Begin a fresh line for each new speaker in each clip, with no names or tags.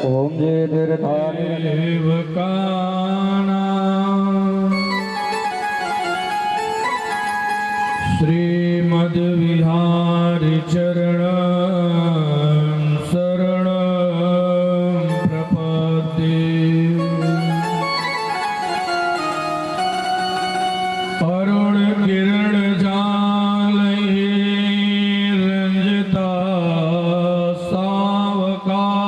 ओम जय
देवकानां श्रीमद् विहारी चरणं शरणं प्रपद्ये। अरुण किरण जालये रंजिता सावकाशा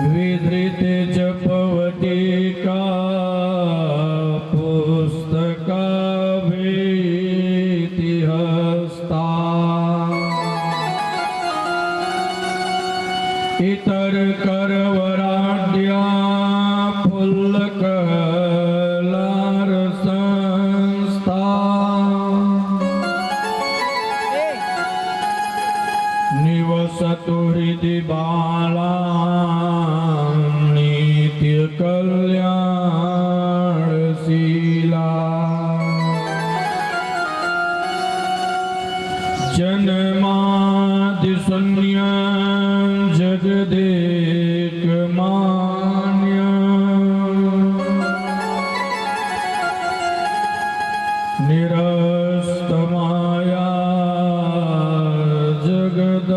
विधृत जपवटिका पुस्तका भीतिहस्ता। इतर करवराड्या फुल्लकलार संस्था। निवसतु हृदि बाला नित्य कल्याणशीला। जन्मादि शून्यं जगदेकमान्यं निरस्तमाया जगदप्रमेया।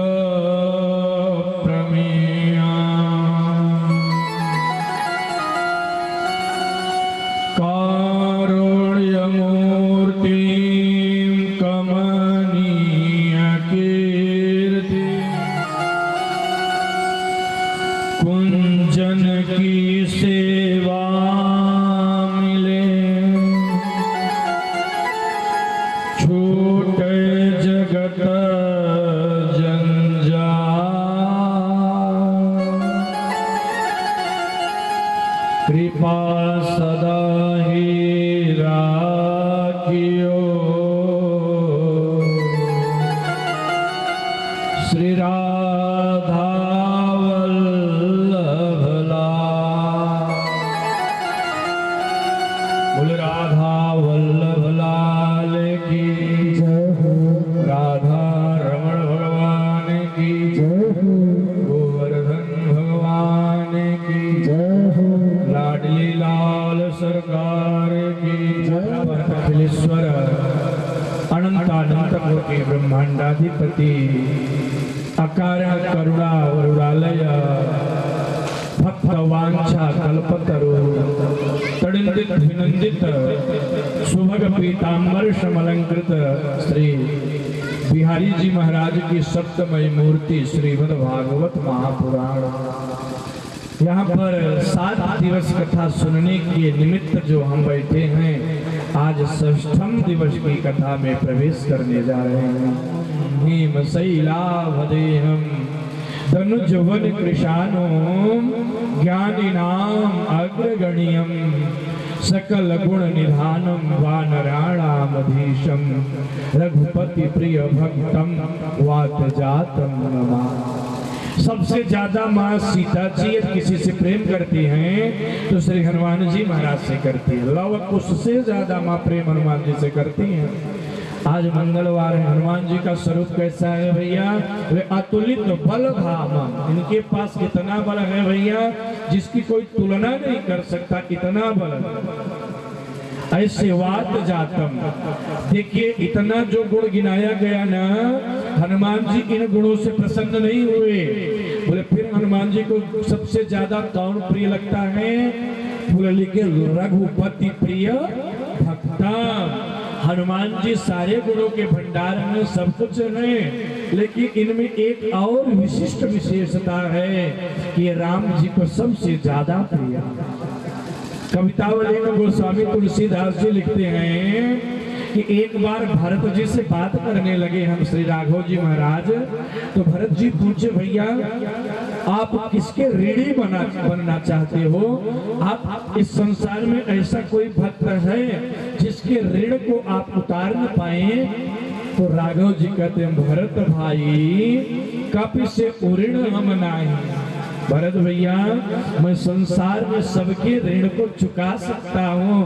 कारुण्यमूर्तिं कमनीयकीर्ति कुंजन की सेवा मिले। छूटे जगत जंजाल। कृपा सदा ही राखियो। श्री राधा वल्लभ लाल। बोले राधा वल्लभ लाल की जय हो। राधा रमण भगवान की जय हो। गोवर्धन भगवान की जय हो। लाडली लाल सरकार की जय। अखिलेश्वर अनंतानंत कोटि ब्रह्मांडाधिपति अकारण करुणा वरुणालय भक्त वांछा कल्पतरु तडिंदित विनंदित सुभग पीतांबर समलंकृत श्री बिहारी जी महाराज की सप्तमय मूर्ति श्रीमद् भागवत महापुराण। यहाँ पर 7 दिवस कथा सुनने के निमित्त जो हम बैठे हैं, आज षष्ठम दिवस की कथा में प्रवेश करने जा रहे हैं। भीम शैलावदेहम धनुजवन कृशानो ज्ञानिनाम अग्रगण्यम सकल गुण निधानम वानराणामधीशम रघुपति प्रिय भक्तम वात जातम नमा। सबसे ज्यादा माँ सीता जी किसी से प्रेम करती हैं तो श्री हनुमान जी महाराज से करती है। लव उससे ज्यादा माँ प्रेम हनुमान जी से करती हैं। आज मंगलवार है। हनुमान जी का स्वरूप कैसा है भैया? वे अतुलित बल धाम। इनके पास इतना बल है भैया जिसकी कोई तुलना नहीं कर सकता, इतना बल। ऐसे वात जातम। देखिए इतना जो गुण गिनाया गया ना, हनुमान जी इन गुणों से प्रसन्न नहीं हुए। बोले फिर हनुमान जी को सबसे ज्यादा कौन प्रिय लगता है? बोले लिखे रघुपति प्रिय भक्तम। हनुमान जी सारे गुणों के भंडार में सब कुछ है, लेकिन इनमें एक और विशिष्ट विशेषता है कि राम जी को सबसे ज्यादा प्रिय। कवितावली में गोस्वामी तुलसीदास जी लिखते हैं कि एक बार भरत जी से बात करने लगे हम श्री राघव जी महाराज, तो भरत जी पूछे भैया आप किसके ऋणी बनना चाहते हो? आप इस संसार में ऐसा कोई भक्त है जिसके ऋण को आप उतार न पाए? तो राघव जी कहते हैं भरत भाई कपि से उऋण हम नाही। भरत भैया, मैं संसार में सबके ऋण को चुका सकता हूँ,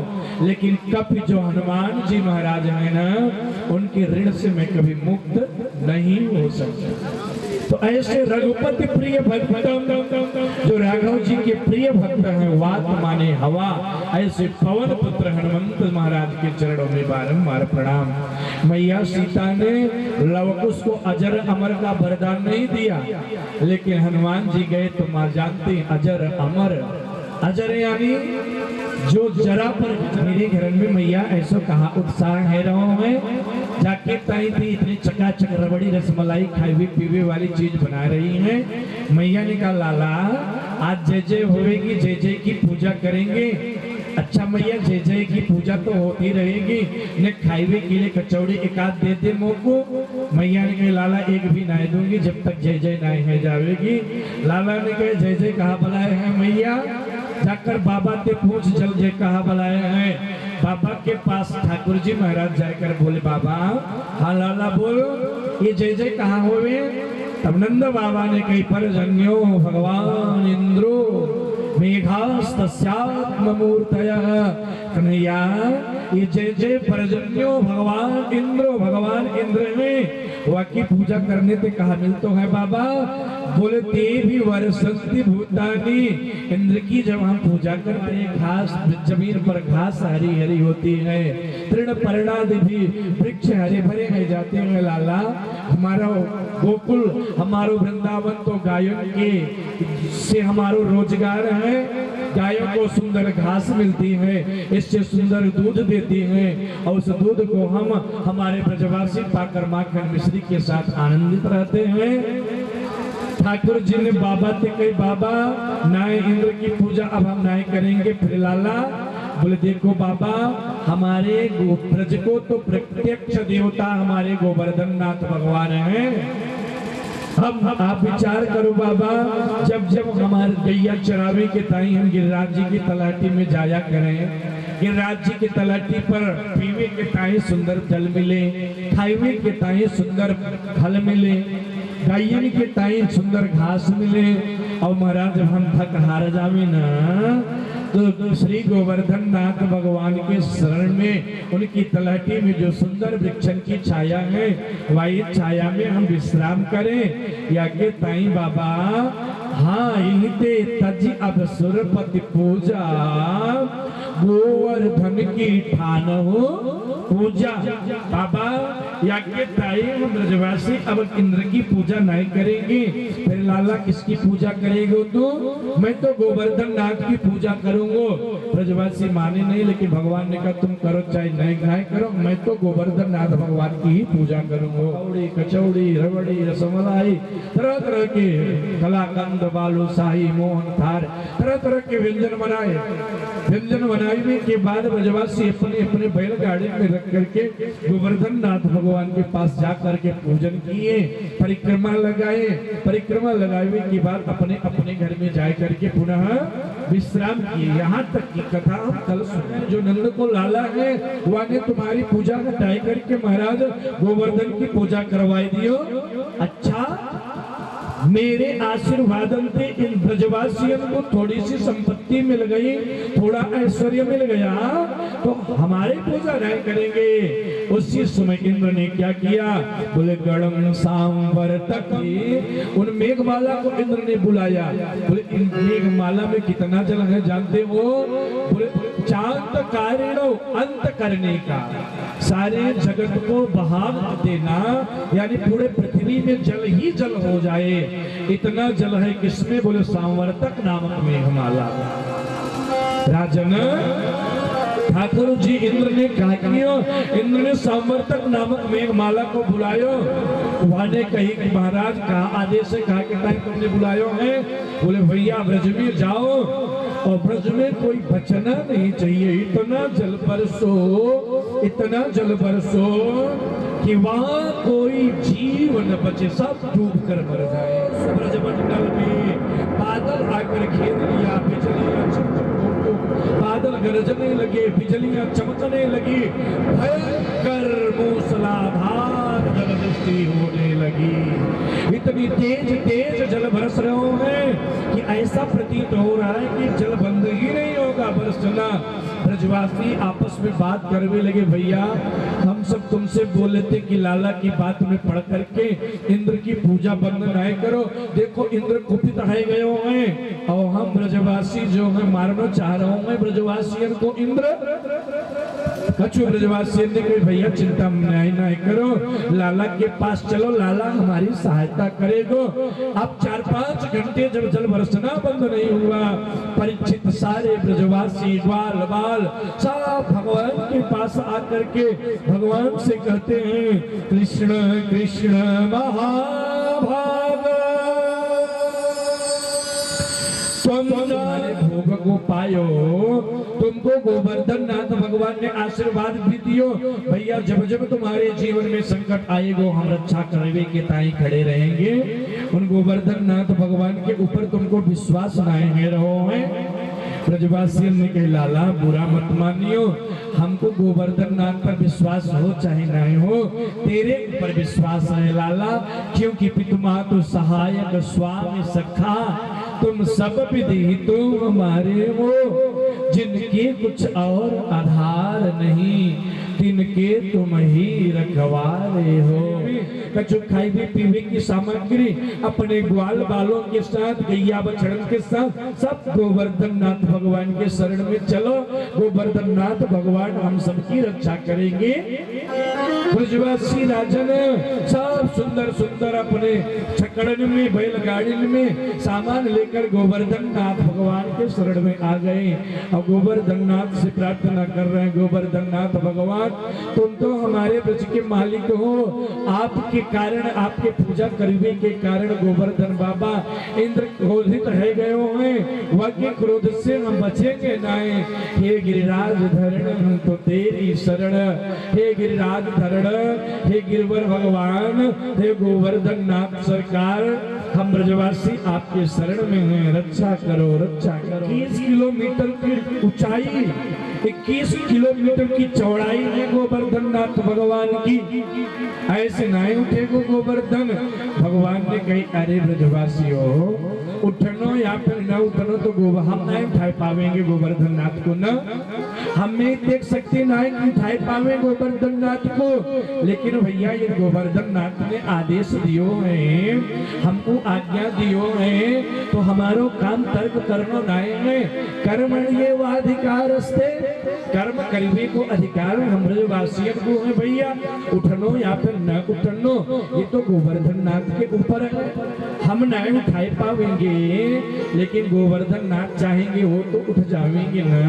लेकिन कपि जो हनुमान जी महाराज हैं ना, उनके ऋण से मैं कभी मुक्त नहीं हो सकता। तो ऐसे रघुपति प्रिय भक्त, जो राघव जी के प्रिय भक्त हैं, वात माने हवा, ऐसे पवन पुत्र हनुमंत महाराज के चरणों में बारंबार प्रणाम। मैया सीता ने लवकुश को अजर अमर का वरदान नहीं दिया, लेकिन हनुमान जी गए तो मां जानते हैं अजर अमर। अजर यानी जो जरा पर मेरे घर में मैया ऐसा कहा उत्साह है रहो में जाके ताई थी इतनी चकाचक रबड़ी रसमलाई खाई पीवे वाली चीज बना रही है। मैया ने कहा लाला आज जय जय होएगी, जय जय की पूजा करेंगे। अच्छा मैया जय जय की पूजा तो होती रहेगी, ने खाईवे के लिए कचौड़ी एक आध दे दे मोको। मैया ने कहा लाला एक भी ना दूंगी जब तक जय जय नहीं है जावेगी। लाला ने कहा जय जय कहा बुलाए हैं मैया, जाकर बाबा से पूछ जल जय कहा बुलाए हैं। बाबा के पास ठाकुर जी महाराज जाकर बोले बाबा हाँ लाला बोल ये जय जय कहाँ हुए। तब नंद बाबा ने कही परजन्यो भगवान इंद्रो मेघास्तस्यात्ममूर्तयः। कन्हैया ये जय जय परजन्यो भगवान इंद्रो, भगवान इंद्र ने वाकी पूजा करने से कहा मिलते है बाबा। बोले ते भी वर्षंति भूतानी, इंद्र की जब हम पूजा करते हैं घास जमीन पर घास हरी हरी होती है, तृण पर्णादि भी वृक्ष हरे भरे हो जाते हैं। लाला हमारा गोकुल हमारो वृंदावन तो गायों के से हमारो रोजगार है, गायों को सुंदर घास मिलती है, इससे सुंदर दूध देती है, और उस दूध को हम हमारे ब्रजवासी पाकर माखन मिश्री के साथ आनंदित रहते हैं। ठाकुर जी ने बाबा से कही बाबा नाय इंद्र की पूजा अब हम नहीं करेंगे। फिर लाला बोले देखो बाबा हमारे ब्रज को तो प्रत्यक्ष देवता हमारे गोवर्धन नाथ भगवान हैं। हम आप विचार करो बाबा, जब जब हमारे गैया चरावे के ताई हम गिरिराज जी की तलाटी में जाया करें, गिरिराज जी की तलाटी पर पीवे के ताई सुंदर जल मिले, खाईवे के ताई सुंदर फल मिले, गायन के ताई सुंदर घास मिले, और महाराज जब हम थक हार जावे ना तो श्री गोवर्धन नाथ भगवान के शरण में उनकी तलहटी में जो सुंदर वृक्षन की छाया है, वही छाया में हम विश्राम करें। या के ताई बाबा हाँ यही ते तज अब सुरपति पूजा, गोवर्धन की ठान हो पूजा। बाबा या के ताई हम ब्रजवासी अब इंद्र की पूजा नहीं करेंगे। फिर लाला किसकी पूजा करेंगे? तो मैं तो गोवर्धन नाथ की पूजा करूंगा। ब्रजवासी माने नहीं, लेकिन भगवान ने कहा तुम करो चाहे नहीं करो, मैं तो गोवर्धन नाथ भगवान की ही पूजा करूंगा। कचौड़ी कचौड़ी रबड़ी रसमलाई तरह तरह के कलाकंद बालूशाही मोहन थार तरह तरह के व्यंजन बनाए। व्यंजन बनाने के बाद ब्रजवासी अपने अपने बैलगाड़ी में रख करके गोवर्धन नाथ भगवान के पास जा करके पूजन किए, परिक्रमा लगाए। परिक्रमा लगाने के बाद अपने अपने घर में जा करके पुनः विश्राम किए। यहाँ तक की कथा हम कल सुने। जो नंद को लाला है वह ने तुम्हारी पूजा हटाई करके महाराज गोवर्धन की पूजा करवाई दियो। अच्छा मेरे आशीर्वादन से इन ब्रजवासियों को थोड़ी सी संपत्ति मिल गई, थोड़ा ऐश्वर्य मिल गया, तो हमारे पूजा नहीं करेंगे। उसी समय इंद्र ने क्या किया? बोले गणम सांवर तक उन मेघमाला को इंद्र ने बुलाया। बोले इन मेघमाला में कितना जल है जानते हो? बोले चांद कारणो अंत करने का, सारे जगत को बहा देना, यानी पूरे पृथ्वी में जल ही जल हो जाए, इतना जल है किसमें? बोले सांवर्तक नामक मेघमाला। राजन ठाकुर जी इंद्र ने कहा क्यों? इंद्र ने सांवर्तक नामक मेघमाला को बुलायो। वहां ने कही कि महाराज कहा आदेश है, कहा कि तुमने बुलायो है? बोले भैया ब्रज में जाओ और ब्रज में कोई बचना नहीं चाहिए, इतना जल बरसो, इतना जल बरसो कि वहां कोई जीव न बचे, सब डूब कर मर जाए। ब्रज मंडल में बादल आकर घेर लिया, बिजली बादल गरजने लगे, बिजलियां चमकने लगी, भयंकर मूसलाधार जलवृष्टि होने लगी। इतनी तेज तेज जल बरस रहे हैं कि ऐसा प्रतीत हो रहा है कि जल बंद ही नहीं होगा बरसना। ब्रजवासी आपस में बात करने लगे, भैया हम सब तुमसे बोले थे कि लाला की बात में पढ़ करके इंद्र की पूजा बंद नहीं करो, देखो इंद्र कुपित है गए हैं और हम ब्रजवासी जो है मारना चाह रहे होंगे ब्रजवासियों को इंद्र। कछु ब्रजवासी ने कहा भैया चिंता नहीं करो, लाला के पास चलो, लाला हमारी सहायता करेगो। अब 4-5 घंटे जब जल बरसना बंद नहीं हुआ, परीक्षित सारे ब्रजवासी ग्वाल बाल सब भगवान के पास आकर के भगवान से कहते हैं, कृष्ण कृष्ण महाभाग तुम हमारे भोग को पायो, तुमको गोवर्धन नाथ भगवान ने आशीर्वाद भी दियो। भैया जब जब तुम्हारे जीवन में संकट आएगो हम रक्षा करने के ताई खड़े रहेंगे। उन गोवर्धन नाथ भगवान के ऊपर तुमको विश्वास नहीं रहो है। ब्रजवासियों ने कहा लाला बुरा मत मानियो, हमको गोवर्धन नाथ पर विश्वास हो चाहे नहीं हो, तेरे ऊपर विश्वास है लाला, क्योंकि पितुमातु सहायक स्वामी सखा तुम सब विधि तुम हमारे हो, जिनके कुछ और आधार नहीं तिनके तुम ही रखवारे हो। कछु खाईबे पीवे की सामग्री अपने ग्वाल बालों के साथ गैया बछड़न के साथ सब गोवर्धन नाथ भगवान के शरण में चलो, गोवर्धन नाथ भगवान हम सबकी रक्षा करेंगे। ब्रजवासी राजन सब सुंदर सुंदर अपने छकड़न में बैलगाड़ी में सामान लेकर गोवर्धन नाथ भगवान के शरण में आ गए और गोवर्धन नाथ से प्रार्थना कर रहे हैं, गोवर्धन नाथ भगवान तुम तो हमारे ब्रज के मालिक हो, आपके कारण आपके पूजा करने के कारण गोवर्धन बाबा इंद्र क्रोधित है गए हैं, वह के क्रोध से हम बचेंगे नहीं। हे गिरिराज धरण तो तेरी शरण, हे गिरिराज धरण, हे गिरवर भगवान, हे गोवर्धन नाथ सरकार, हम ब्रजवासी आपके शरण में हैं, रक्षा करो रक्षा करो। 21 किलोमीटर की ऊंचाई, 21 किलोमीटर की चौड़ाई है गोवर्धन नाथ भगवान की, ऐसे नहीं उठेगो गोवर्धन। भगवान ने कही अरे ब्रजवासियों उठनो या फिर न उठनो तो हम नहीं उठा पावेंगे गोवर्धन नाथ को, न हमें देख सकते नहीं कि उठा पावे गोवर्धन नाथ को, लेकिन भैया ये गोवर्धन नाथ ने आदेश दियो है, हमको आज्ञा दियो है, तो हमारो काम तर्क करना नहीं है। कर्मण्ये वाधिकारस्ते, कर्म करने को अधिकार हम ब्रजवासियों को है भैया, उठनो या फिर न उठनो ये तो गोवर्धन नाथ के ऊपर है, हम नहीं उठा पावेंगे, लेकिन गोवर्धन नाथ चाहेंगे वो तो उठ जाएंगे ना।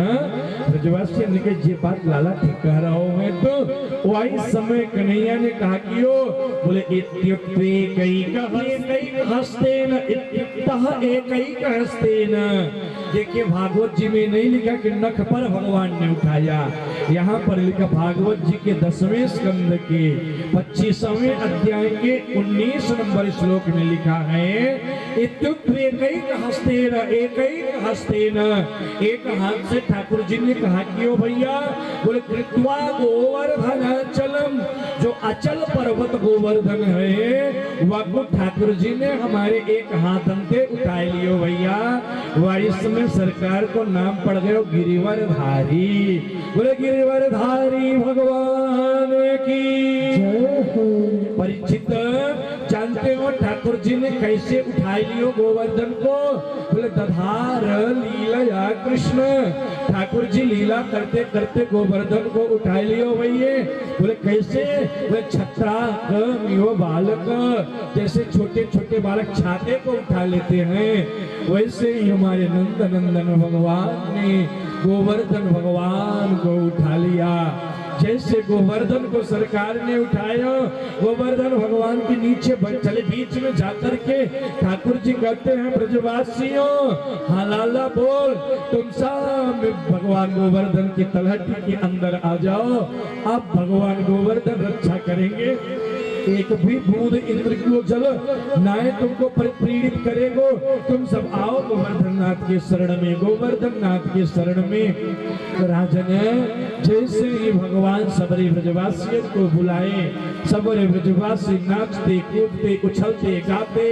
ब्रजवासियों ने कहा ये बात लाला ठीक कह रहा हो मैं तो। वही समय कन्हैया ने कहा कि ओ बोले इत्युक्ते कई हस्तेन इत्युक्तः एकैक हस्तेन। देखिए भागवत जी में नहीं लिखा कि नख पर भगवान ने उठाया, यहाँ पर लिखा भागवत जी के 10वें स्कंद के 25वें अध्याय के 19 नंबर श्लोक में लिखा है इत्युक्ते एकैक हस्तेन, एकैक हस्तेन, एक हाथ से ठाकुर जी ने कहा कि ओ भैया बोले कृत्वा गोवर्धनाचलम, जो अचल पर्वत गोवर्धन है वह को ठाकुर जी ने हमारे एक हाथ से उठा लियो भैया। वह इसमें सरकार को नाम पड़ गया गिरिवरधारी, बोले गिरिवरधारी भगवान की परीक्षित जानते हो ठाकुर जी ने कैसे उठा लियो गोवर्धन को, बोले दधार लीला कृष्ण, ठाकुर जी लीला करते करते गोवर्धन को उठा लियो भैया। बोले कैसे, बोले छत्रा बालक, जैसे छोटे छोटे बालक छाते को उठा लेते हैं वैसे ही हमारे नंदनंदन भगवान ने गोवर्धन भगवान को उठा लिया। जैसे गोवर्धन को सरकार ने उठाया, गोवर्धन भगवान के नीचे चले, बीच में जाकर के ठाकुर जी कहते हैं ब्रजवासियों हाँ लाला बोल, तुम सब भगवान गोवर्धन की तलहटी के अंदर आ जाओ, अब भगवान गोवर्धन रक्षा करेंगे। एक भी बूंद इंद्र की ओर जल नाय तुमको प्रेरित करेगो। तुम सब आओ गोवर्धन नाथ के शरण में, गोवर्धन नाथ के शरण में। राजन जैसे ही भगवान सबरे ब्रजवासियों को बुलाए, सबरे ब्रजवासी नाचते कूदते उछलते गाते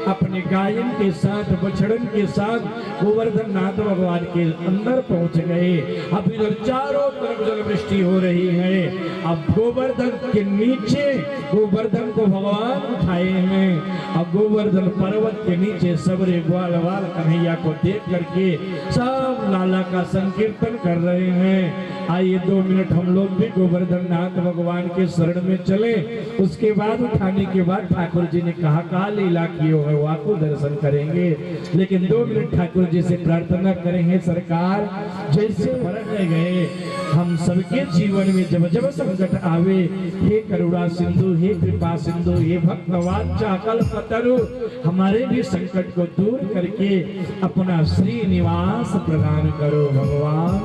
अपने गायन के साथ बछड़न के साथ गोवर्धन नाथ भगवान के अंदर पहुंच गए। अब इधर चारों तरफ जल वृष्टि हो रही है। अब गोवर्धन के नीचे गोवर्धन को भगवान उठाए हैं। अब गोवर्धन पर्वत के नीचे सबरे ग्वाल वाल कन्हैया को देख करके सब लाला का संकीर्तन कर रहे हैं। आइए 2 मिनट हम लोग भी गोवर्धन नाथ भगवान के शरण में चले। उसके बाद उठाने के बाद ठाकुर जी ने कहा का लीला की हो है वहाँ को दर्शन करेंगे। लेकिन 2 मिनट ठाकुर जी से प्रार्थना करेंगे सरकार जैसे रह गए हम सबके जीवन में जब जब संकट आवे, हे करुणा सिंधु, हे कृपा सिंधु, हे भक्तवांछा कल्पतरु, हमारे भी संकट को दूर करके अपना श्रीनिवास प्रदान करो भगवान।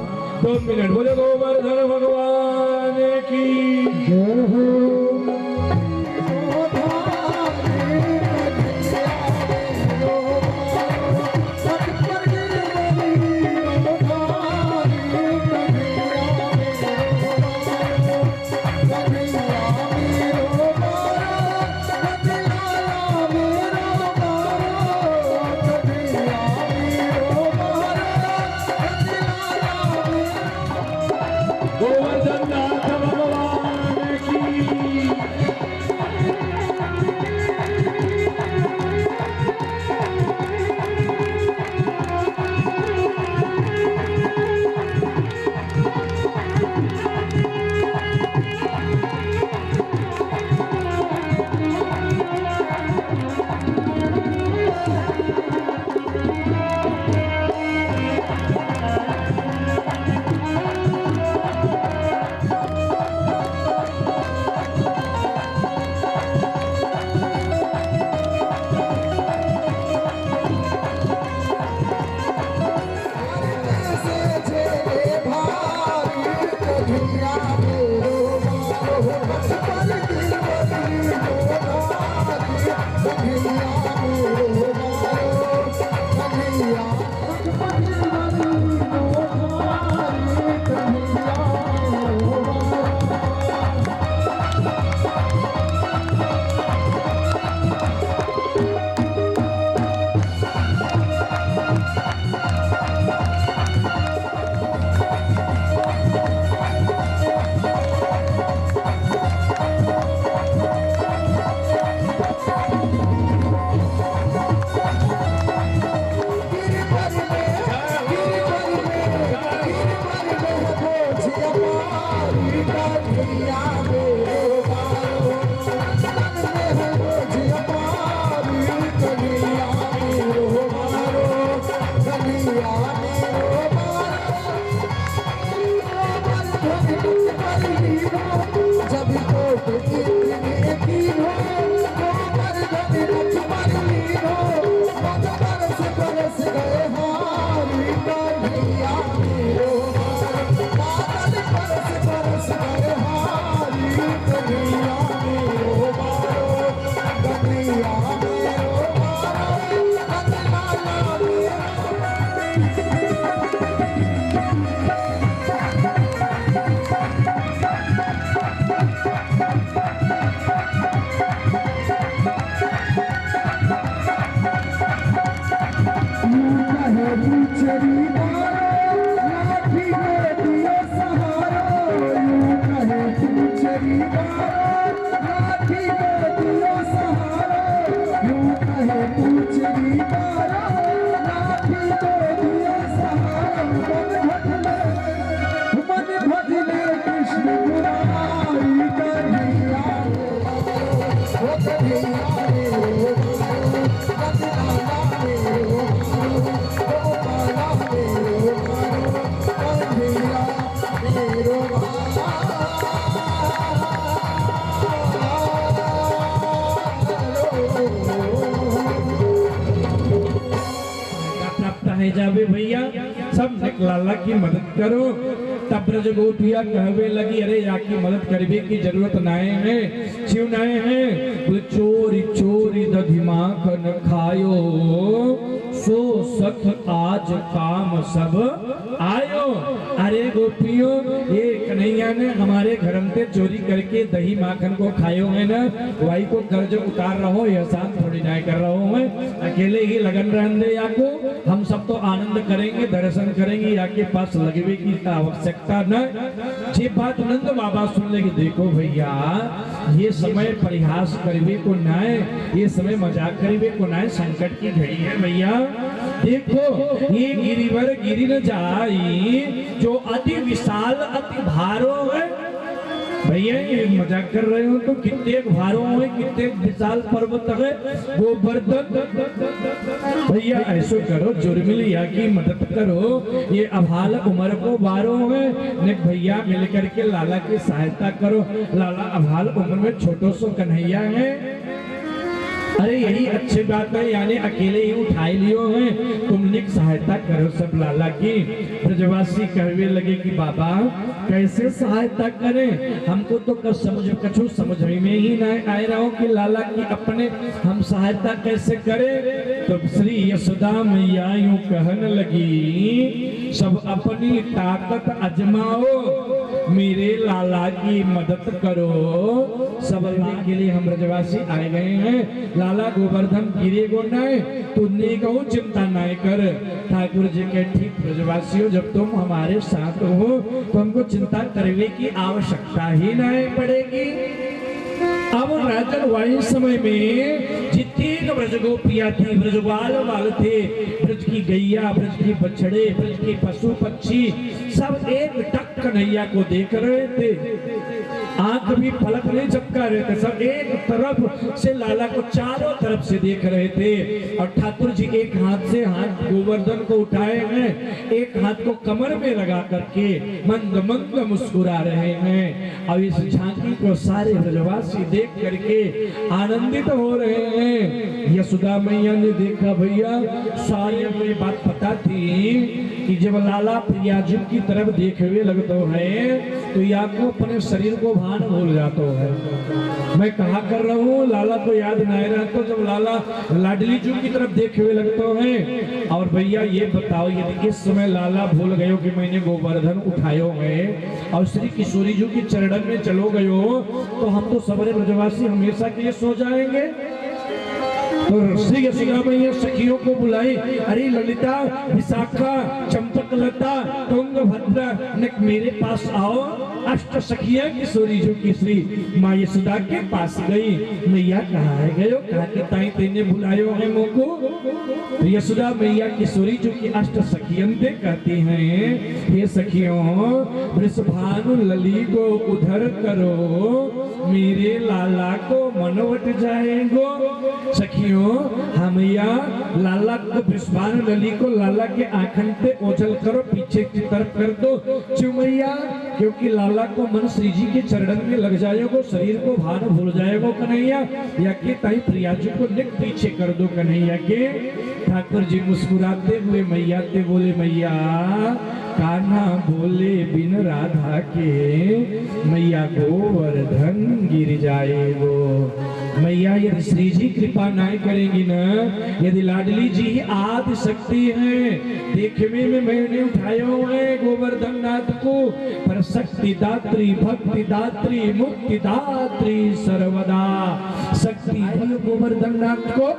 2 मिनट बोले गोवर्धन भगवान की जय हो। जावे भैया सब लाला की मदद करो। तब ब्रज गोपिया कहवे लगी, अरे याकी मदद करवे की जरूरत नाए है, क्यों नाए है? बोले चोरी चोरी दधि माखन खायो, सो सख आज काम सब आयो। अरे गोपियों, ये कन्हैया ने हमारे घर में चोरी करके दही माखन को खायो है ना, वाई को कर्ज उतार रहो, एहसान थोड़ी ना कर रहा हूँ मैं, अकेले ही लगन रहने दे याको, हम सब तो आनंद करेंगे, दर्शन करेंगे, याके पास लगवे की आवश्यकता न। ये बात नंद बाबा सुन लेगी, देखो भैया ये समय परिहास करवे को ना है, ये समय मजाक करवे को ना है, संकट की घड़ी है भैया। देखो ये गिरिवर गिरि न जाई, जो अति विशाल अति भारो है। भैया ये मजाक कर रहे हो तो कितने भारों में, कितने विशाल पर्वत है गोवर्धन। भैया ऐसो करो, जुर्मिलिया की मदद करो, ये अभाल उम्र को बारो में ने भैया मिलकर के लाला की सहायता करो। लाला अभाल उम्र में छोटो सो कन्हैया है। अरे यही अच्छी बात है, यानी अकेले ही उठाई लियो है, तुमने सहायता करो सब लाला की। ब्रजवासी कहवे लगे कि बाबा कैसे सहायता करें, हमको तो कछु समझ में ही नहीं आए रहा हो कि लाला की अपने हम सहायता कैसे करें। तो श्री यशोदा मैया यूं कहने लगी, सब अपनी ताकत आजमाओ, मेरे लाला की मदद करो। सब के लिए हम ब्रजवासी आए गए हैं, लाला गोवर्धन गिरे गो नाय, तुमने कहूँ चिंता नाय कर। ठाकुर जी के ठीक ब्रजवासियों, जब तुम हमारे साथ हो तो हमको चिंता करने की आवश्यकता ही नहीं पड़ेगी। अब राजन वायु समय में जितनी ब्रज गोपियां थी, ब्रजवाल वाल थे, ब्रज की गैया, ब्रज की बछड़े, ब्रज के पशु पक्षी सब एक टक कन्हैया को देख रहे थे, आंख भी पलक नहीं झपका रहे थे, सब एक तरफ से लाला को चारों तरफ से देख रहे थे। और ठाकुर जी एक हाथ से हाथ गोवर्धन को उठाए हैं, एक हाथ को कमर में लगा करके मंद मंद मुस्कुरा रहे हैं। और इस झांकी को सारे ब्रजवासी देख करके आनंदित हो रहे हैं। यशोदा मैया ने देखा, भैया सारी ये बात पता थी कि जब लाला प्रियाजी की तरफ देखने लगते है तो या को अपने शरीर को भान भूल जाता है। मैं कहा कर रहा हूँ, लाला को याद नहीं रहता जब लाला लाडली जी की तरफ देखने लगते हैं। और भैया ये बताओ, यदि इस समय लाला भूल गयो कि मैंने गोवर्धन उठायो है और श्री किशोरी जी की चरणन में चलो गयो, तो हम तो सबरे ब्रजवासी हमेशा के लिए सो जाएंगे। तो श्री यशोदा मैया सखियों को बुलाई, अरे ललिता, विशाखा, चंपकलता, तुंगभद्रा, मेरे पास आओ। अष्ट सखिया किशोरी जो की श्री माँ यशोदा के पास गई। मैया कहाँ है गयो, कहा के ताई तेने बुलायो है मोको। तो यशोदा मैया किशोरी जो की अष्ट सखियन से कहती हैं, हे सखियों, वृषभानु लली को उधर करो, मेरे लाला को मनवट जाएगो। सखियों, हमैया लाला को वृषभानु लली को लाला के आंखन पे ओझल करो, पीछे की तरफ कर दो चुमैया, क्योंकि लाला को मन श्री जी के चरणन में लग जाएगा, शरीर को भान भूल जाएगा कन्हैया, या कि ताई प्रिया जी को निक पीछे कर दो कन्हैया के। ठाकुर जी मुस्कुराते हुए मैया से बोले, मैया कान्हा बोले बिन राधा के, मैया गोवर्धन गिर जाएगो। मैया यदि श्री जी कृपा नहीं करेंगी ना, यदि लाडली जी आदि शक्ति है, देखने में मैंने उठाया है गोवर्धन नाथ को, पर शक्ति दात्री, भक्ति दात्री, मुक्ति दात्री सर्वदा शक्ति गोवर्धन नाथ को।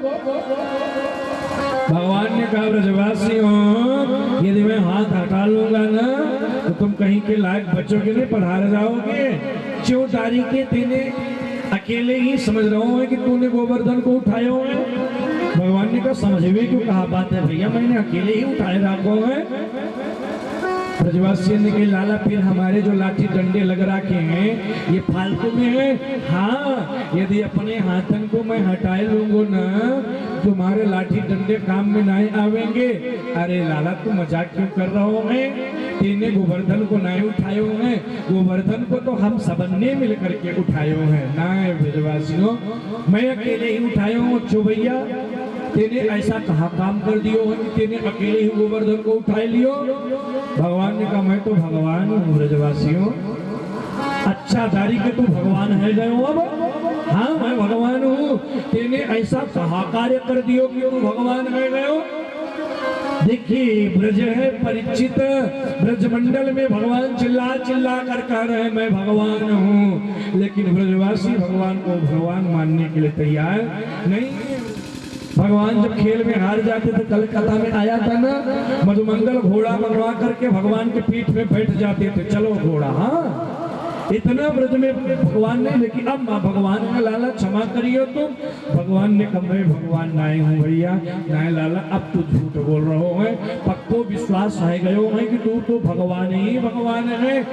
भगवान ने कहा, ब्रजवासियों, यदि मैं हाथ हटा लूंगा ना तो तुम कहीं के लायक बच्चों के लिए पढ़ा जाओगे। क्यों तारी के तेने अकेले ही समझ रहा हूँ कि तूने गोवर्धन को उठाया है। भगवान ने कहा, समझ में क्यों कहा बात है भैया, मैंने अकेले ही उठाए रखो है। ब्रजवासी ने कहा, लाला फिर हमारे जो लाठी डंडे लग रखे हैं ये फालतू में है। हाँ, यदि अपने हाथन को मैं हटाए लूंगा ना, तुम्हारे लाठी डंडे काम में नहीं आवेंगे। अरे लाला, तू मजाक क्यों कर रहा हो है, तेने गोवर्धन को नहीं उठायो है, गोवर्धन को तो हम सबने मिल करके उठायो है ना। ब्रजवासियों, मैं अकेले ही उठायो हूँ चुभैया, तेने ऐसा कहा काम कर दियो है कि तेने अकेले ही गोवर्धन को उठा लियो। भगवान ने कहा मैं तो भगवान हूँ ब्रजवासियों, अच्छा दारी के तू भगवान है गयो अब। हाँ मैं भगवान हूँ, तेने ऐसा कहा कार्य कर दियो कि तू भगवान है गयो। देखिए ब्रज है परिचित, ब्रजमंडल में भगवान चिल्ला चिल्ला कर कह रहे मैं भगवान हूँ, लेकिन ब्रजवासी भगवान को भगवान मानने के लिए तैयार नहीं। भगवान जब खेल में हार जाते थे, कल कथा में आया था ना, मधुमंगल घोड़ा बनवा करके भगवान के पीठ में बैठ जाते थे, चलो घोड़ा। हाँ इतना ब्रज में भगवान ने, लेकिन अब भगवान का लाला क्षमा करियो तुम। भगवान ने कहा मैं भगवान नाय हूँ भैया, नाय लाला अब तू झूठ बोल रहे है, पक्को विश्वास है गयो है कि तू तो भगवान ही भगवान है।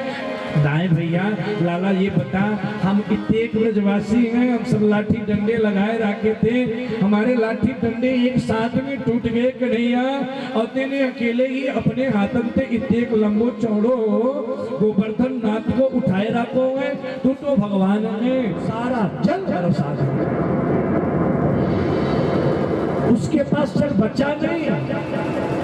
नाय भैया लाला ये बता, हम इतने ब्रजवासी हैं, हम सब लाठी डंडे लगाए रखे थे, हमारे लाठी डंडे एक साथ में टूट गए कन्हैया, और तेने अकेले ही अपने हाथन से इतने लंबो चौड़ो गोवर्धन नाथ को उठाए रखो है, तू तो भगवान है। सारा जल बरसा उसके पास जल बचा नहीं।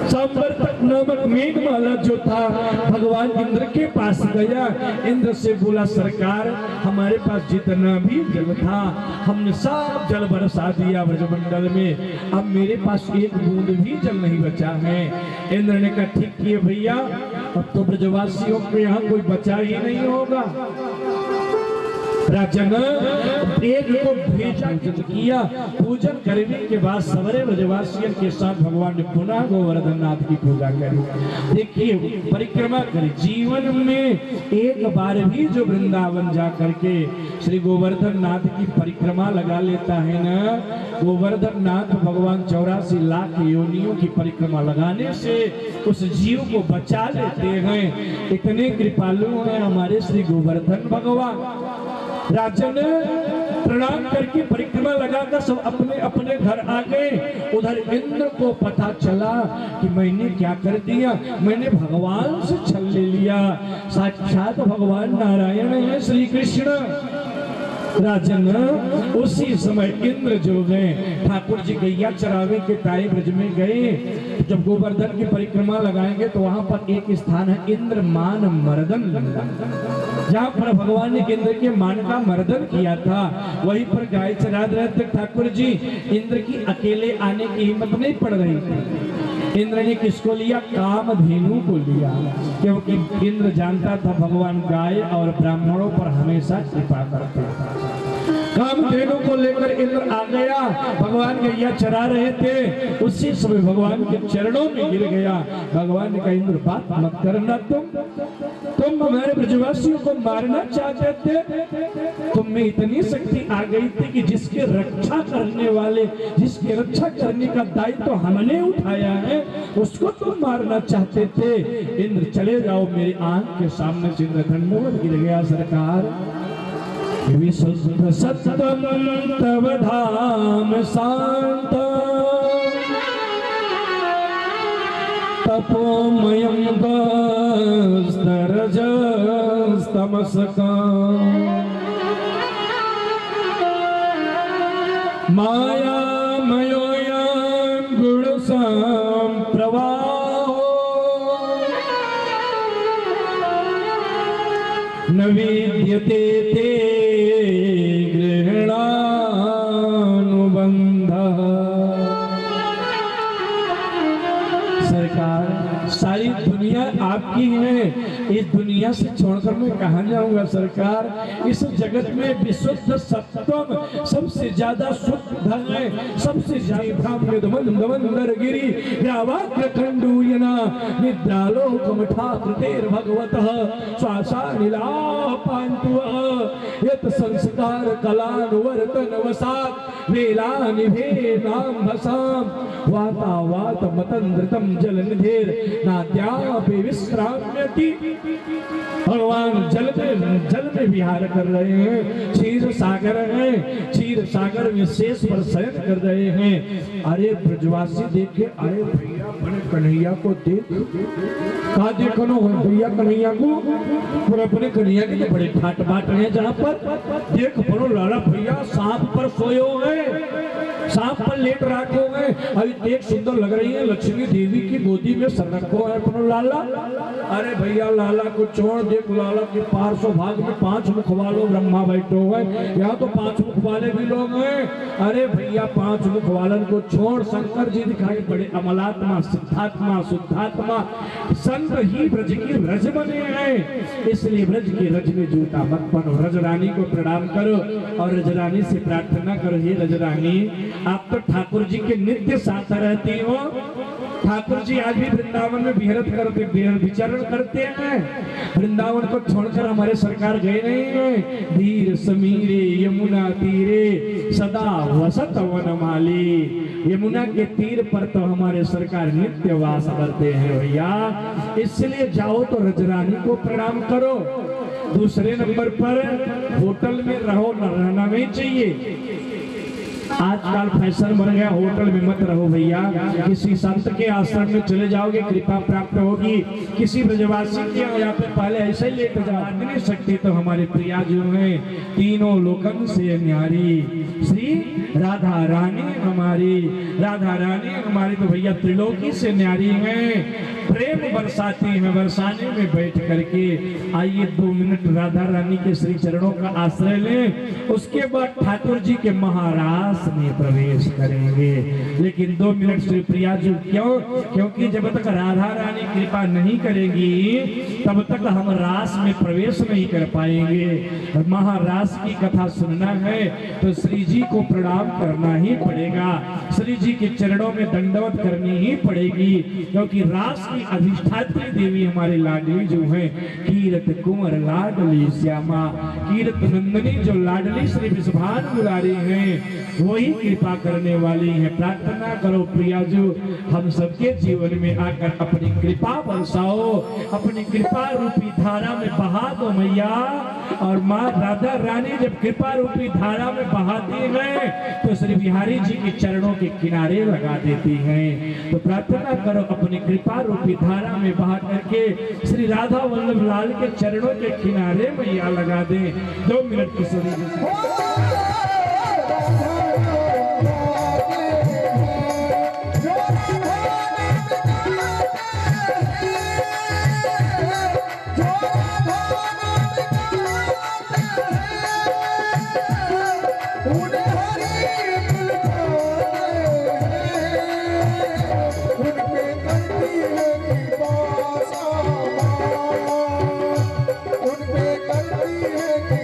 संवर्तक नामक मेघमाला जो था भगवान इंद्र के पास गया, इंद्र से बोला सरकार हमारे पास जितना भी जल था हमने सब जल बरसा दिया ब्रजमंडल में, अब मेरे पास एक बूंद भी जल नहीं बचा है। इंद्र ने कहा ठीक किए भैया, अब तो ब्रजवासियों के यहाँ कोई बचा ही नहीं होगा। राजन एक को भेजा किया, पूजन करने के बाद सवरे ब्रजवासियों के साथ भगवान ने पुनः गोवर्धन नाथ की पूजा करी। देखिए परिक्रमा करी, जीवन में एक बार भी जो वृंदावन जा करके श्री गोवर्धन नाथ की परिक्रमा लगा लेता है ना, गोवर्धन नाथ भगवान 84 लाख योनियों की परिक्रमा लगाने से उस जीव को बचा लेते हैं। इतने कृपालु हैं हमारे श्री गोवर्धन भगवान। राजन प्रणाम करके परिक्रमा लगाकर सब अपने अपने घर आ गए। उधर इंद्र को पता चला कि मैंने क्या कर दिया, मैंने भगवान से छल ले लिया, साक्षात भगवान नारायण है श्री कृष्ण। राजन उसी समय इंद्र जो गए, ठाकुर जी गैया चरावे के ताई ब्रज में गए, जब गोवर्धन की परिक्रमा लगाएंगे तो वहां पर एक स्थान है इंद्र मान मर्दन, जहाँ पर भगवान ने इंद्र के मान का मर्दन किया था, वहीं पर गाय चरा रहे थे ठाकुर जी। इंद्र की अकेले आने की हिम्मत नहीं पड़ रही थी। इंद्र ने किसको लिया? कामधेनु को लिया, क्योंकि इंद्र जानता था भगवान गाय और ब्राह्मणों पर हमेशा कृपा करते हैं। कामधेनु को लेकर इंद्र आ गया, भगवान गैया चरा रहे थे, उसी समय भगवान के चरणों में गिर गया। भगवान ने कहा इंद्र बात मत करना, तुम हमारे ब्रजवासियों को मारना चाहते थे, तुम में इतनी शक्ति आ गई थी कि जिसके रक्षा करने वाले, जिसके रक्षा करने का दायित्व तो हमने उठाया है, उसको तुम मारना चाहते थे। इंद्र चले जाओ, मेरी आंख के सामने से इंद्र दंडवत गिर गया। सरकार विशुद्ध सत्यम तव धाम शांत तपोमयं रजस्तमसका मायामयोऽयं गुणसम्प्रवाहो न विद्यते ते गृहणानुबन्धः। सरकार सारी दुनिया आपकी है, इस दुनिया से छोड़कर मैं कहाँ जाऊंगा सरकार। इस जगत में विशुद्ध सत्वम सबसे ज्यादा शुद्ध है, सबसे ज्यादा गिरी खंडूयना निद्रालोकमठाकृतेर भगवतः श्वासानिलापान्तुः यत् संस्कार कलानुवर्तन वसात् वेलानिभे नाम्भसाम् वातावात मतन्द्रितं जलनिधेर नाद्यापि विश्व विश्राम्यति। भगवान जल में विहार कर रहे हैं, क्षीर सागर है, क्षीर सागर में शेष पर शयन कर रहे हैं। अरे ब्रजवासी देखे, अरे भैया बड़े कन्हैया को देख, कहा देखो भैया कन्हैया को, पर अपने कन्हैया के बड़े ठाट बाट हैं जहाँ पर देख बड़ो लाला भैया सांप पर सोयो है, सांप पर लेट रखो है। अभी देख सुंदर लग रही है, लक्ष्मी देवी की गोदी में सर रखो है अपनो लाला। अरे भैया लाला को छोड़, देख लाला के पार्श्व भाग में 5 मुख वालों ब्रह्मा बैठो है, यहाँ तो 5 मुख वाले भी लोग हैं। अरे भैया 5 मुख वालन को छोड़, शंकर जी दिखाई बड़े अमलात्मा, सिद्धात्मा, शुद्धात्मा, संत ही ब्रज की रज बने हैं। इसलिए ब्रज की रज में जूता मत पहनो, रज रानी को प्रणाम करो और रज रानी से प्रार्थना करो, हे रज रानी आप तो ठाकुर जी के नित्य साथ रहती हो। ठाकुर जी आज भी वृंदावन में विचरण करते हैं, वृंदावन को छोड़कर हमारे सरकार गए नहीं है। धीर समीरे यमुना तीरे सदा वसत वनमाली, यमुना के तीर पर तो हमारे सरकार नित्य वास करते हैं भैया। इसलिए जाओ तो रजरानी को प्रणाम करो। दूसरे नंबर पर होटल में रहो, न रहना नहीं चाहिए। आजकल फैशन बन गया, होटल में मत रहो भैया, किसी संत के आश्रम में चले जाओगे, कृपा प्राप्त होगी। किसी ब्रजवासी के यहाँ पे पहले ऐसे ही लेकर जा नहीं सकते। तो हमारे प्रिया जो हैं, तीनों लोकन से न्यारी श्री राधा रानी हमारी, राधा रानी हमारी तो भैया त्रिलोकी से न्यारी हैं। प्रेम बरसाती है, बरसाने में बैठ करके आइए 2 मिनट राधा रानी के श्री चरणों का आश्रय लें, उसके बाद ठाकुर जी के महारास में प्रवेश करेंगे। लेकिन 2 मिनट श्री प्रिया जी क्यों? क्योंकि जब तक राधा रानी कृपा नहीं करेंगी तब तक हम रास में प्रवेश नहीं कर पाएंगे। महारास की कथा सुनना है तो श्री जी को प्रणाम करना ही पड़ेगा, श्री जी के चरणों में दंडवत करनी ही पड़ेगी। क्योंकि रास की अधिष्ठात्री देवी हमारे लाडली जो है, कीरत कुंवर लाडली श्यामा, कीरत नंदनी जो लाडली श्री विषभान बुलारी हैं, वही कृपा करने वाली है। प्रार्थना करो प्रिया जो हम सबके जीवन में आकर अपनी कृपा बरसाओ, अपनी कृपा रूपी धारा में बहा दो मैया। और माँ राधा रानी जब कृपा रूपी धारा में बहाती है तो श्री बिहारी जी के चरणों के किनारे लगा देती हैं। तो प्रार्थना करो अपनी कृपा रूपी धारा में बहा करके श्री राधा वल्लभ लाल के चरणों के किनारे मैया लगा दें। 2 मिनट की सभी
उनपे करती है कि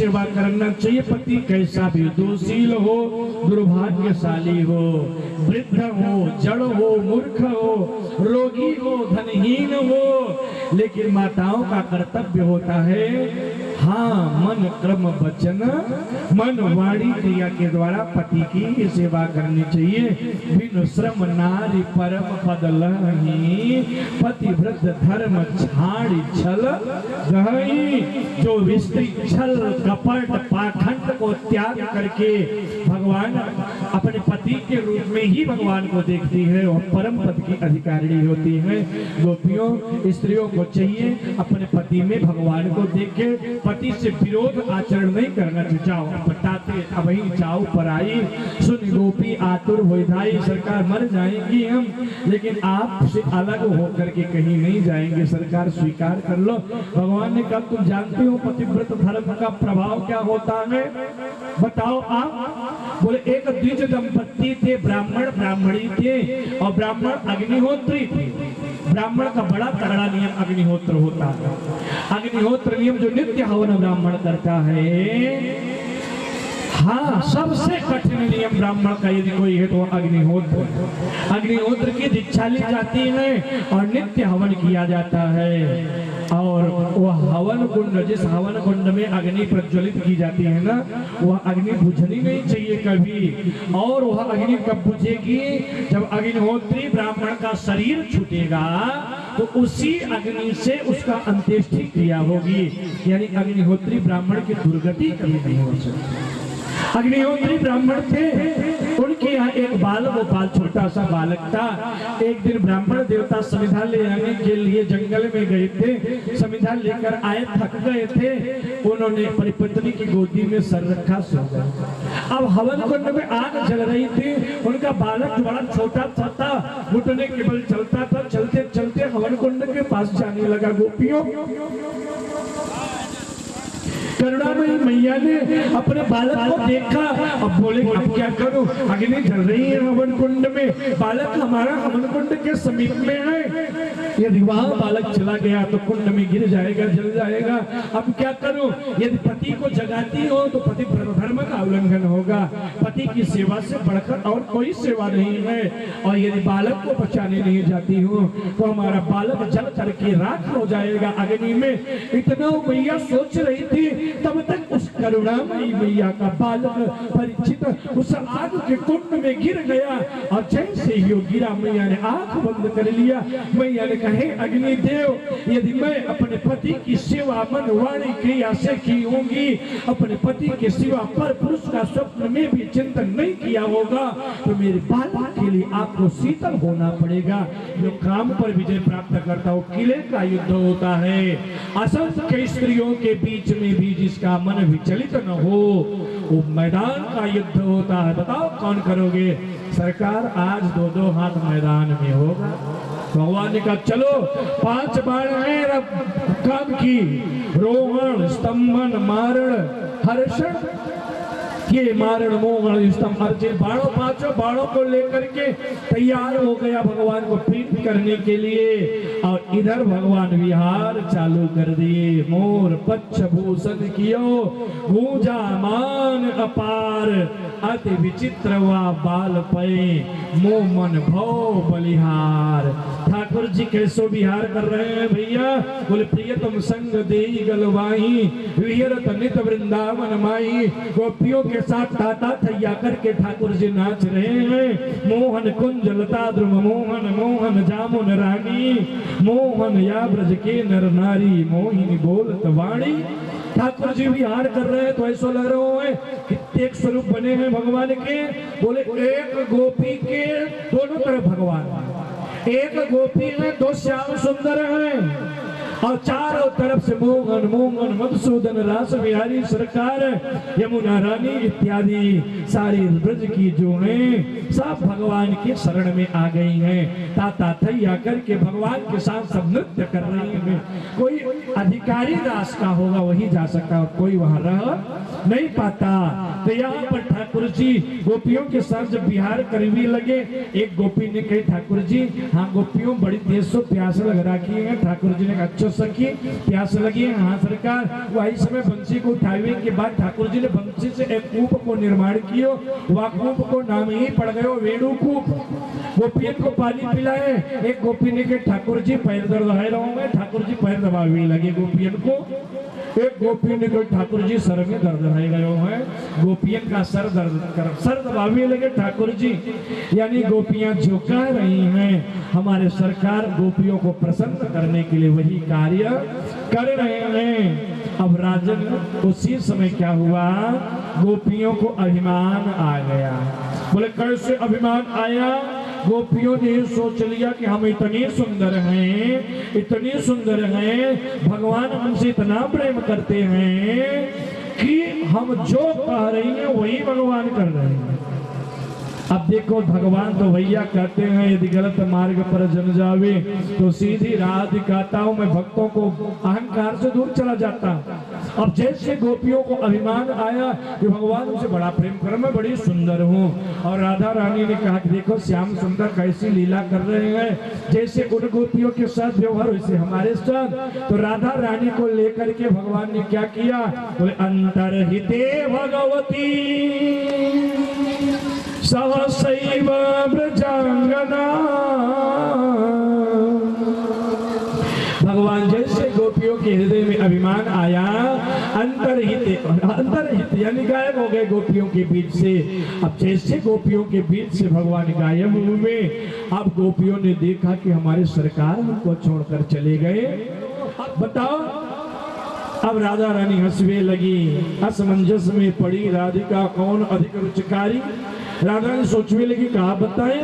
सेवा करना चाहिए। पति कैसा भी दोषील हो, दुर्भाग्यशाली हो, वृद्ध हो, जड़ हो, मूर्ख हो, रोगी हो, धनहीन हो, लेकिन माताओं का कर्तव्य होता है हाँ मन क्रम वचन मन वाणी क्रिया के द्वारा पति की सेवा करनी चाहिए। बिन श्रम नारी परम पद लही, पतिव्रत धर्म छाड़ी छल गहई। जो स्त्री छल कपट पाखंड को त्याग करके भगवान अपने पति के रूप में ही भगवान को देखती है और परम पद की अधिकारिणी होती है। गोपियों स्त्रियों को चाहिए अपने पति में भगवान को देख के पति से विरोध आचरण नहीं करना चाहिए। जाओ बताते अभी जाओ पर आई सुन गोपी आतुर होई सरकार मर जाएंगी हम, लेकिन आपसे अलग होकर के कहीं नहीं जाएंगे सरकार, स्वीकार कर लो। भगवान ने कहा तुम जानते हो पतिव्रत धर्म का प्रभाव क्या होता है, बताओ आप। बोले एक द्विज दंपत्ति थे, ब्राह्मण ब्राह्मणी थे और ब्राह्मण अग्निहोत्री थे। ब्राह्मण का बड़ा तगड़ा नियम अग्निहोत्र होता है। अग्निहोत्र नियम जो नित्य हवन ब्राह्मण करता है, हाँ सबसे कठिन नियम ब्राह्मण का यदि कोई है तो अग्निहोत्र। अग्निहोत्र की दीक्षा ली जाती है और नित्य हवन किया जाता है। और वह हवन कुंड, जिस हवन कुंड में अग्नि प्रज्वलित की जाती है ना, वह अग्नि बुझनी नहीं चाहिए कभी। और वह अग्नि कब बुझेगी, जब अग्निहोत्री ब्राह्मण का शरीर छूटेगा तो उसी अग्नि से उसका अंत्येष्टि क्रिया होगी। यानी अग्निहोत्री ब्राह्मण की दुर्गति कभी नहीं हो सकती। अग्निहोत्री ब्राह्मण थे, उनके यहाँ एक बाल गोपाल छोटा सा बालक था। एक दिन ब्राह्मण देवता समिधा ले आने के लिए जंगल में गए थे, समिधा लेकर आए, थक गए थे, उन्होंने अपनी पत्नी की गोदी में सर रखा, सो गए। अब हवन कुंड में आग जल रही थी, उनका बालक बड़ा छोटा था, घुटने के बल चलता था, चलते चलते हवन कुंड के पास जाने लगा। गोपियों करुणामयी मैया ने अपने बालक को देखा, अब बोले अब क्या करूं, अग्नि जल रही है हवन कुंड में, बालक हमारा हवन कुंड के समीप में है, यदि वहां बालक चला गया तो कुंड में गिर जाएगा, जल जाएगा। अब क्या करूं, यदि पति को जगाती हो तो पति धर्म का उल्लंघन होगा, पति की सेवा से बढ़कर और कोई सेवा नहीं है। और यदि बालक को बचाने नहीं जाती हो तो हमारा बालक जल करके राख हो जाएगा अग्नि में। इतना मैया सोच रही थी, तब तक उस करुणामयी मैया का बालक परिचित उस आग के कुंड में गिर गया और जैसे ही गिरा मैया ने आंख बंद कर लिया। मैया ने कहे अग्निदेव, यदि मैं अपने पति की सेवा मन वाणी क्रिया से की होगी, अपने पति के सिवा पर पुरुष का स्वप्न में भी चिंतन नहीं किया होगा, तो मेरे बालक के लिए आपको शीतल होना पड़ेगा। जो काम पर विजय प्राप्त करता हो, किले का युद्ध होता है, असंख्य स्त्रियों के बीच में भी जिसका मन विचलित न हो, वो मैदान का युद्ध होता है। बताओ कौन करोगे? सरकार आज 2-2 हाथ मैदान में होगा। भगवान ने कहा चलो 5 बाण है काम की, रोहण स्तंभन मारण हर्षण, ये मारण मोहन स्तंभ अर्जुन बाणों, 5 बाणों को लेकर के तैयार हो गया भगवान को प्रीत करने के लिए। और इधर भगवान विहार चालू कर दिए। मोर पच्छ भूषण कियो गूंजा मान अपार, अति विचित्र वा बाल पए मोह मन भव बलिहार। ठाकुर जी कैसो विहार कर रहे हैं भैया? बोले प्रियतम संग देई गलवाही, विहरत नित वृंदावन माई। गोपियों के साथ ताता थैया करके ठाकुर जी नाच रहे हैं। मोहन कुंज लता ध्रुव मोहन, मोहन जामुन रानी, मोहन या ब्रज के नर नारी, मोहिनी बोलत वाणी। ठाकुर जी विहार कर रहे हैं तो ऐसा लग रहा है कितने स्वरूप बने हैं भगवान के। बोले एक गोपी के दोनों तरफ भगवान, एक गोपी में 2 श्याम सुंदर हैं और चारों तरफ से मोहन मोहन मधुसूदन रास बिहारी सरकार, यमुना रानी इत्यादि सारी ब्रज की जो हैं सब भगवान के शरण में आ गई हैं। ताता थैया करके भगवान के साथ सब नृत्य कर रही हैं। कोई अधिकारी दास का होगा वही जा सकता और कोई वहां रह नहीं पाता। तो यहाँ पर ठाकुर जी गोपियों के साथ जब बिहार करने लगे, एक गोपी ने कही ठाकुर जी हाँ गोपियों बड़ी देर से प्यास लग रखी है। ठाकुर जी ने कहा अच्छा सखी प्यास लगी है। हाँ सरकार। वही समय बंसी को उठावे के बाद ठाकुर जी ने बंसी से एक कूप को निर्माण कियो। वह कूप को नाम ही पड़ गयो वेणु कूप। गोपियन को पानी पिलाए। एक गोपी ने के ठाकुर जी पैर दर्द है रहोगे। ठाकुर जी पैर दबावे लगे गोपियन को। एक गोपी ने कहा ठाकुर जी सर में दर्द है गयो है। गोपियन का सर दर्द कर सर दबावे लगे ठाकुर जी। यानी गोपियां झुका रही हैं। हमारे सरकार गोपियों को प्रसन्न करने के लिए वही कार्य कर रहे हैं। अब राजन उसी समय क्या हुआ, गोपियों को अभिमान आ गया। बोले कैसे अभिमान आया? गोपियों ने सोच लिया कि हम इतनी सुंदर हैं, इतनी सुंदर हैं, भगवान हमसे इतना प्रेम करते हैं कि हम जो कह रही हैं वही भगवान कर रहे हैं। अब देखो भगवान तो भैया कहते हैं यदि गलत मार्ग पर जन जावे तो सीधी राह दिखाता हूं। मैं भक्तों को अहंकार से दूर चला जाता। अब जैसे गोपियों को अभिमान आया कि भगवान उसे बड़ा प्रेम कर, मैं बड़ी सुंदर हूँ। और राधा रानी ने कहा कि देखो श्याम सुंदर कैसी लीला कर रहे हैं, जैसे उन गोपियों के साथ व्यवहार वैसे हमारे साथ। तो राधा रानी को लेकर के भगवान ने क्या किया, बोले अंतर्हिते भगवती सहसैव ब्रजांगना। भगवान जैसे गोपियों के हृदय में अभिमान आया, अंतर्हित यानी गायब हो गए गोपियों के बीच से। अब जैसे गोपियों के बीच से भगवान गायब हुए, अब गोपियों ने देखा कि हमारे सरकार हमको छोड़कर चले गए। बताओ, अब राधा रानी हंसने लगी। असमंजस में पड़ी राधिका कौन अधिक रुचिकारी। राधा ने सोचने लगी कहा बताएं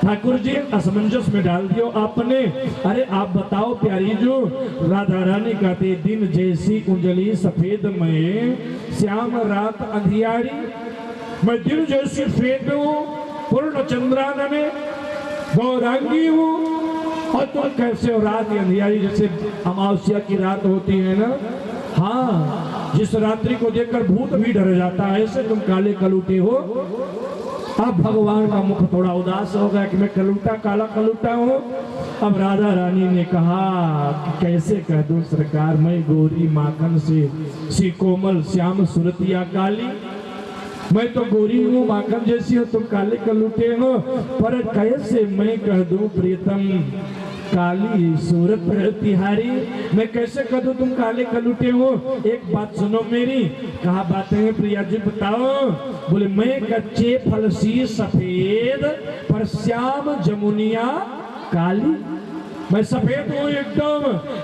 ठाकुर जी, असमंजस में डाल दियो आपने। अरे आप बताओ प्यारी जो। राधा रानी कहते दिन जैसी उंजली सफेद में, श्याम रात अंधियारी। मैं दिन जैसी सफेद हूँ, पूर्ण चंद्रान में गौरांगी हूँ, और तुम कैसे हो रात अंधियारी, जैसे अमावस्या की रात होती है ना। हाँ, जिस रात्रि को देखकर भूत भी डर जाता है, ऐसे तुम काले कलूटे हो। अब भगवान का मुख थोड़ा उदास हो गया कि मैं कलूटा, काला कलूटा हूँ। अब राधा रानी ने कहा कि कैसे कह दूं सरकार, मैं गोरी माखन से कोमल श्याम सुरतिया काली। मैं तो गोरी हूँ, माखन जैसी हो, तुम काले कलूटे हो। पर कैसे मैं कह दूं प्रियतम काली सूरत तिहारी, मैं कैसे कह दूं तुम काले कलूटे हो। एक बात सुनो मेरी। कहा बातें हैं प्रिया जी, बताओ। बोले मैं कच्चे फल सी सफेद, पर श्याम जमुनिया काली। मैं सफेद हूँ एकदम,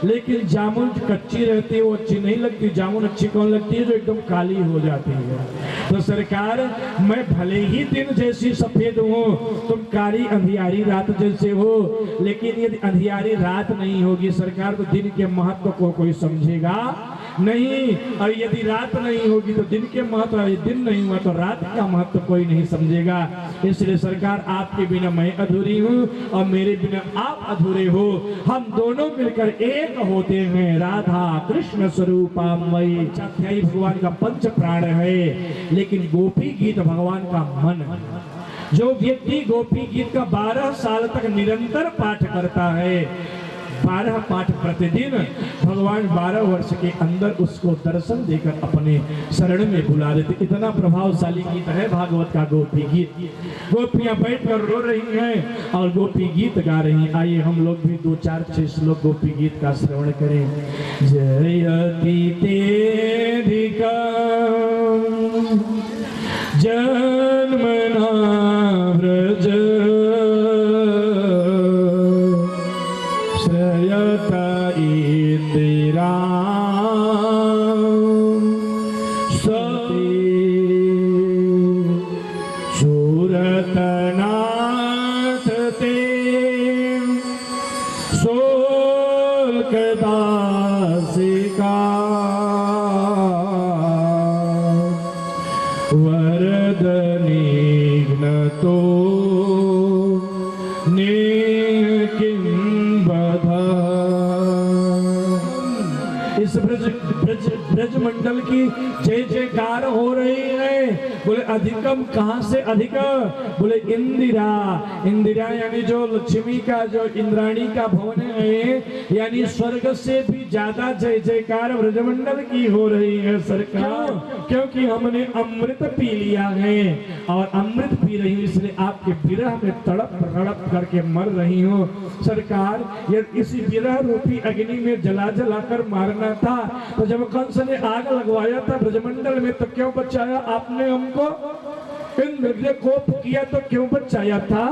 लेकिन जामुन कच्ची रहती है वो अच्छी नहीं लगती। जामुन अच्छी कौन लगती है, जो एकदम काली हो जाती है। तो सरकार मैं भले ही दिन जैसी सफेद हूँ, तुम काली अंधियारी रात जैसे हो। लेकिन यदि अंधियारी रात नहीं होगी सरकार, तो दिन के महत्व को कोई समझेगा नहीं। और यदि रात नहीं होगी तो दिन के महत्व, दिन नहीं हुआ तो रात का महत्व कोई नहीं समझेगा। इसलिए सरकार आपके बिना मैं अधूरी हूँ, और मेरे बिना आप अधूरे हो। हम दोनों मिलकर एक होते हैं। राधा कृष्ण स्वरूपा मई। भगवान का पंच प्राण है, लेकिन गोपी गीत भगवान का मन। जो व्यक्ति गोपी गीत का 12 साल तक निरंतर पाठ करता है, 12 पाठ प्रतिदिन, भगवान 12 वर्ष के अंदर उसको दर्शन देकर अपने शरण में बुला लेते। इतना प्रभावशाली गीत है भागवत का गोपी गीत। गोपियां बैठकर रो रही हैं और गोपी गीत गा रही हैं। आइए हम लोग भी 2 4 6 श्लोक गोपी गीत का श्रवण करें। जयति तेधिका जन्मना व्रज श्रयता इंदिरा सती सूरतनाथ ते सोल्कदासिका वरद ब्रज मंडल की जय जयकार हो रही है। बोले अधिकम कहां से अधिक? बोले इंदिरा। इंदिरा यानी जो लक्ष्मी का, जो इंद्राणी का भवन है, यानी स्वर्ग से भी ज्यादा जय जयकार ब्रजमंडल की हो रही है सरकार। क्योंकि हमने अमृत पी लिया है और अमृत पी रही हूं, इसलिए आपके विरह में तड़प तड़प करके मर रही हूं सरकार। ये इसी विरह रूपी अग्नि में जला जला कर मारना था, तो जब कंस ने आग लगवाया था ब्रजमंडल में, तो क्यों बचाया आपने हमको? इंद्र ने कोप किया तो क्यों बचाया था?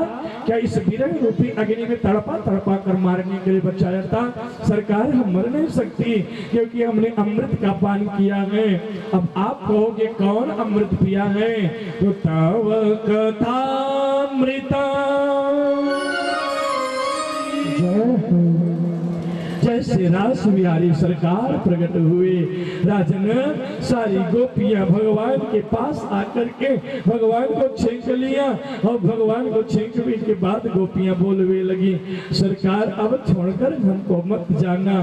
क्या इस विरह रूपी अग्नि में तड़पा तड़पा कर मारने के लिए बचाया था सरकार? हम मर नहीं सकती क्योंकि हमने अमृत का पान किया है। अब आप कहोगे कौन अमृत पिया है? तो तव कथामृता जैसे रास बिहारी सरकार प्रकट हुए, राजन सारी गोपियां भगवान के पास आकर के भगवान को छेंक लिया और भगवान को छेंकने के बाद गोपियां बोलने लगी, सरकार अब छोड़कर हमको मत जाना,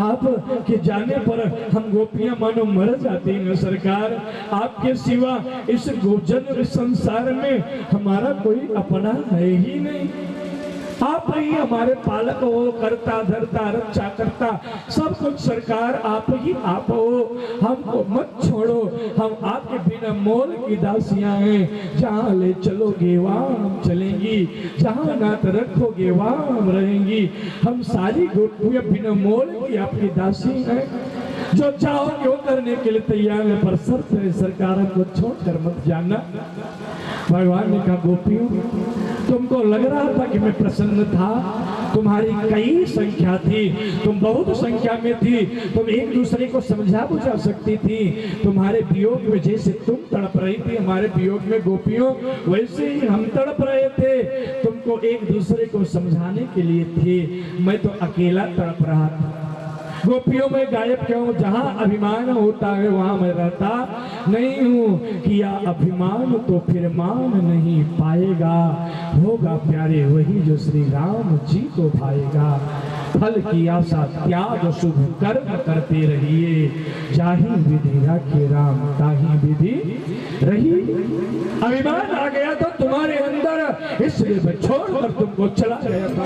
आप के जाने पर हम गोपियां मानो मर जाती हैं सरकार। आपके सिवा इस गोजन संसार में हमारा कोई अपना है ही नहीं। आप ही हमारे पालक हो, करता धरता रक्षा करता सब कुछ सरकार आप ही आप हो। हमको मत छोड़ो, हम आपके बिना मोल की दासियां हैं। जहाँ ले चलोगे वहाँ हम चलेंगी, जहाँ नाथ रखोगे वहाँ हम रहेंगी। हम सारी गोपियां बिना मोल की आपकी दासी हैं, जो चाहोगे वो करने के लिए तैयार है, पर शर्त है सरकार हमको छोड़कर मत जाना। भगवान ने कहा, गोपियों तुमको लग रहा था कि मैं प्रसन्न था, तुम्हारी कई संख्या थी, तुम बहुत संख्या में थी, तुम एक दूसरे को समझा बुझा सकती थी। तुम्हारे वियोग में जैसे तुम तड़प रही थी हमारे वियोग में गोपियों, वैसे ही हम तड़प रहे थे। तुमको एक दूसरे को समझाने के लिए थे, मैं तो अकेला तड़प रहा था। गोपियों में गायब क्यों? जहां अभिमान होता है वहां मैं रहता नहीं हूँ। किया अभिमान तो फिर मान नहीं पाएगा, होगा प्यारे वही जो श्री राम जी को भाएगा। फल की आशा त्याग शुभ कर्म करते रहिए, जाहि विधि राखे राम ताहि विधि रही। अभिमान आ गया तो तुम्हारे अंदर, इसलिए मैं छोड़कर तुमको चला गया था।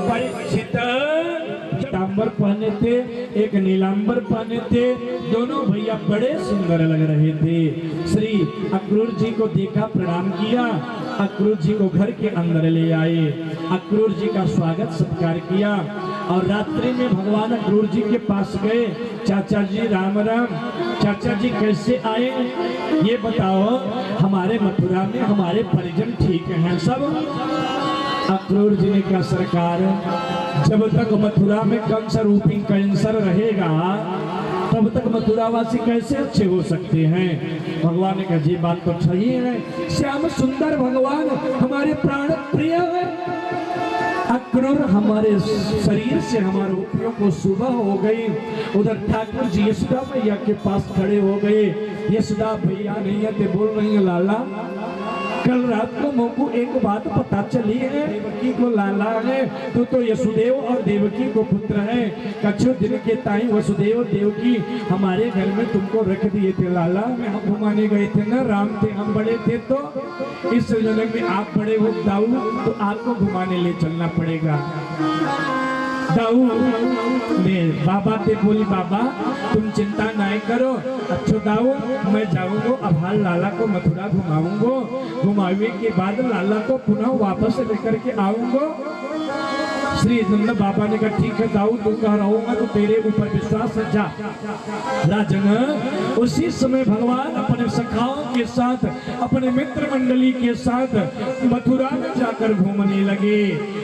परीक्षित पीतांबर पहने थे, एक नीलांबर पहने थे, दोनों भैया बड़े सुंदर लग रहे थे। श्री अक्रूर जी को देखा, प्रणाम किया, अक्रूर जी को घर के अंदर ले आए, अक्रूर जी का स्वागत सत्कार किया और रात्रि में भगवान अक्रूर जी के पास गए। चाचा जी राम राम, चाचा जी कैसे आए ये बताओ, हमारे मथुरा में हमारे परिजन ठीक हैं सब? अक्रूर जी ने कहा सरकार, जब तक मथुरा में कंस रूपी कैंसर रहेगा तब तक मथुरावासी कैसे अच्छे हो सकते हैं? भगवान ने कहा जी बात तो सही है, श्याम सुंदर भगवान हमारे प्राण प्रिय है। अक्रूर हमारे शरीर से हमारे उपयोग को सुबह हो गई, उधर ठाकुर जी यशोदा भैया के पास खड़े हो गए। यशोदा भैया नहीं है तो बोल रही है लाला, कल रात को मुझको एक बात पता चली है, देवकी को लाला है, तू तो यशुदेव और देवकी को पुत्र है। कछु दिन के ताई वसुदेव देवकी हमारे घर में तुमको रख दिए थे लाला, में हम घुमाने गए थे ना, राम थे हम बड़े थे, तो इस जन्म में आप बड़े हो दाऊ, तो आपको घुमाने ले चलना पड़ेगा। दाऊ ने बाबा से बोली बाबा तुम चिंता नहीं करो, अच्छो दाऊ मैं जाऊंगा, अब हाल लाला को मथुरा घुमाऊंगा, घुमावे के बाद लाला को पुनः वापस लेकर के आऊंगा। श्री नंद बाबा ने कहा ठीक है दाऊद तू कह रहा होगा तो तेरे ऊपर विश्वास है, जा। राजन उसी समय भगवान अपने सखाओं के साथ, अपने मित्र मंडली के साथ मथुरा में जाकर घूमने लगे।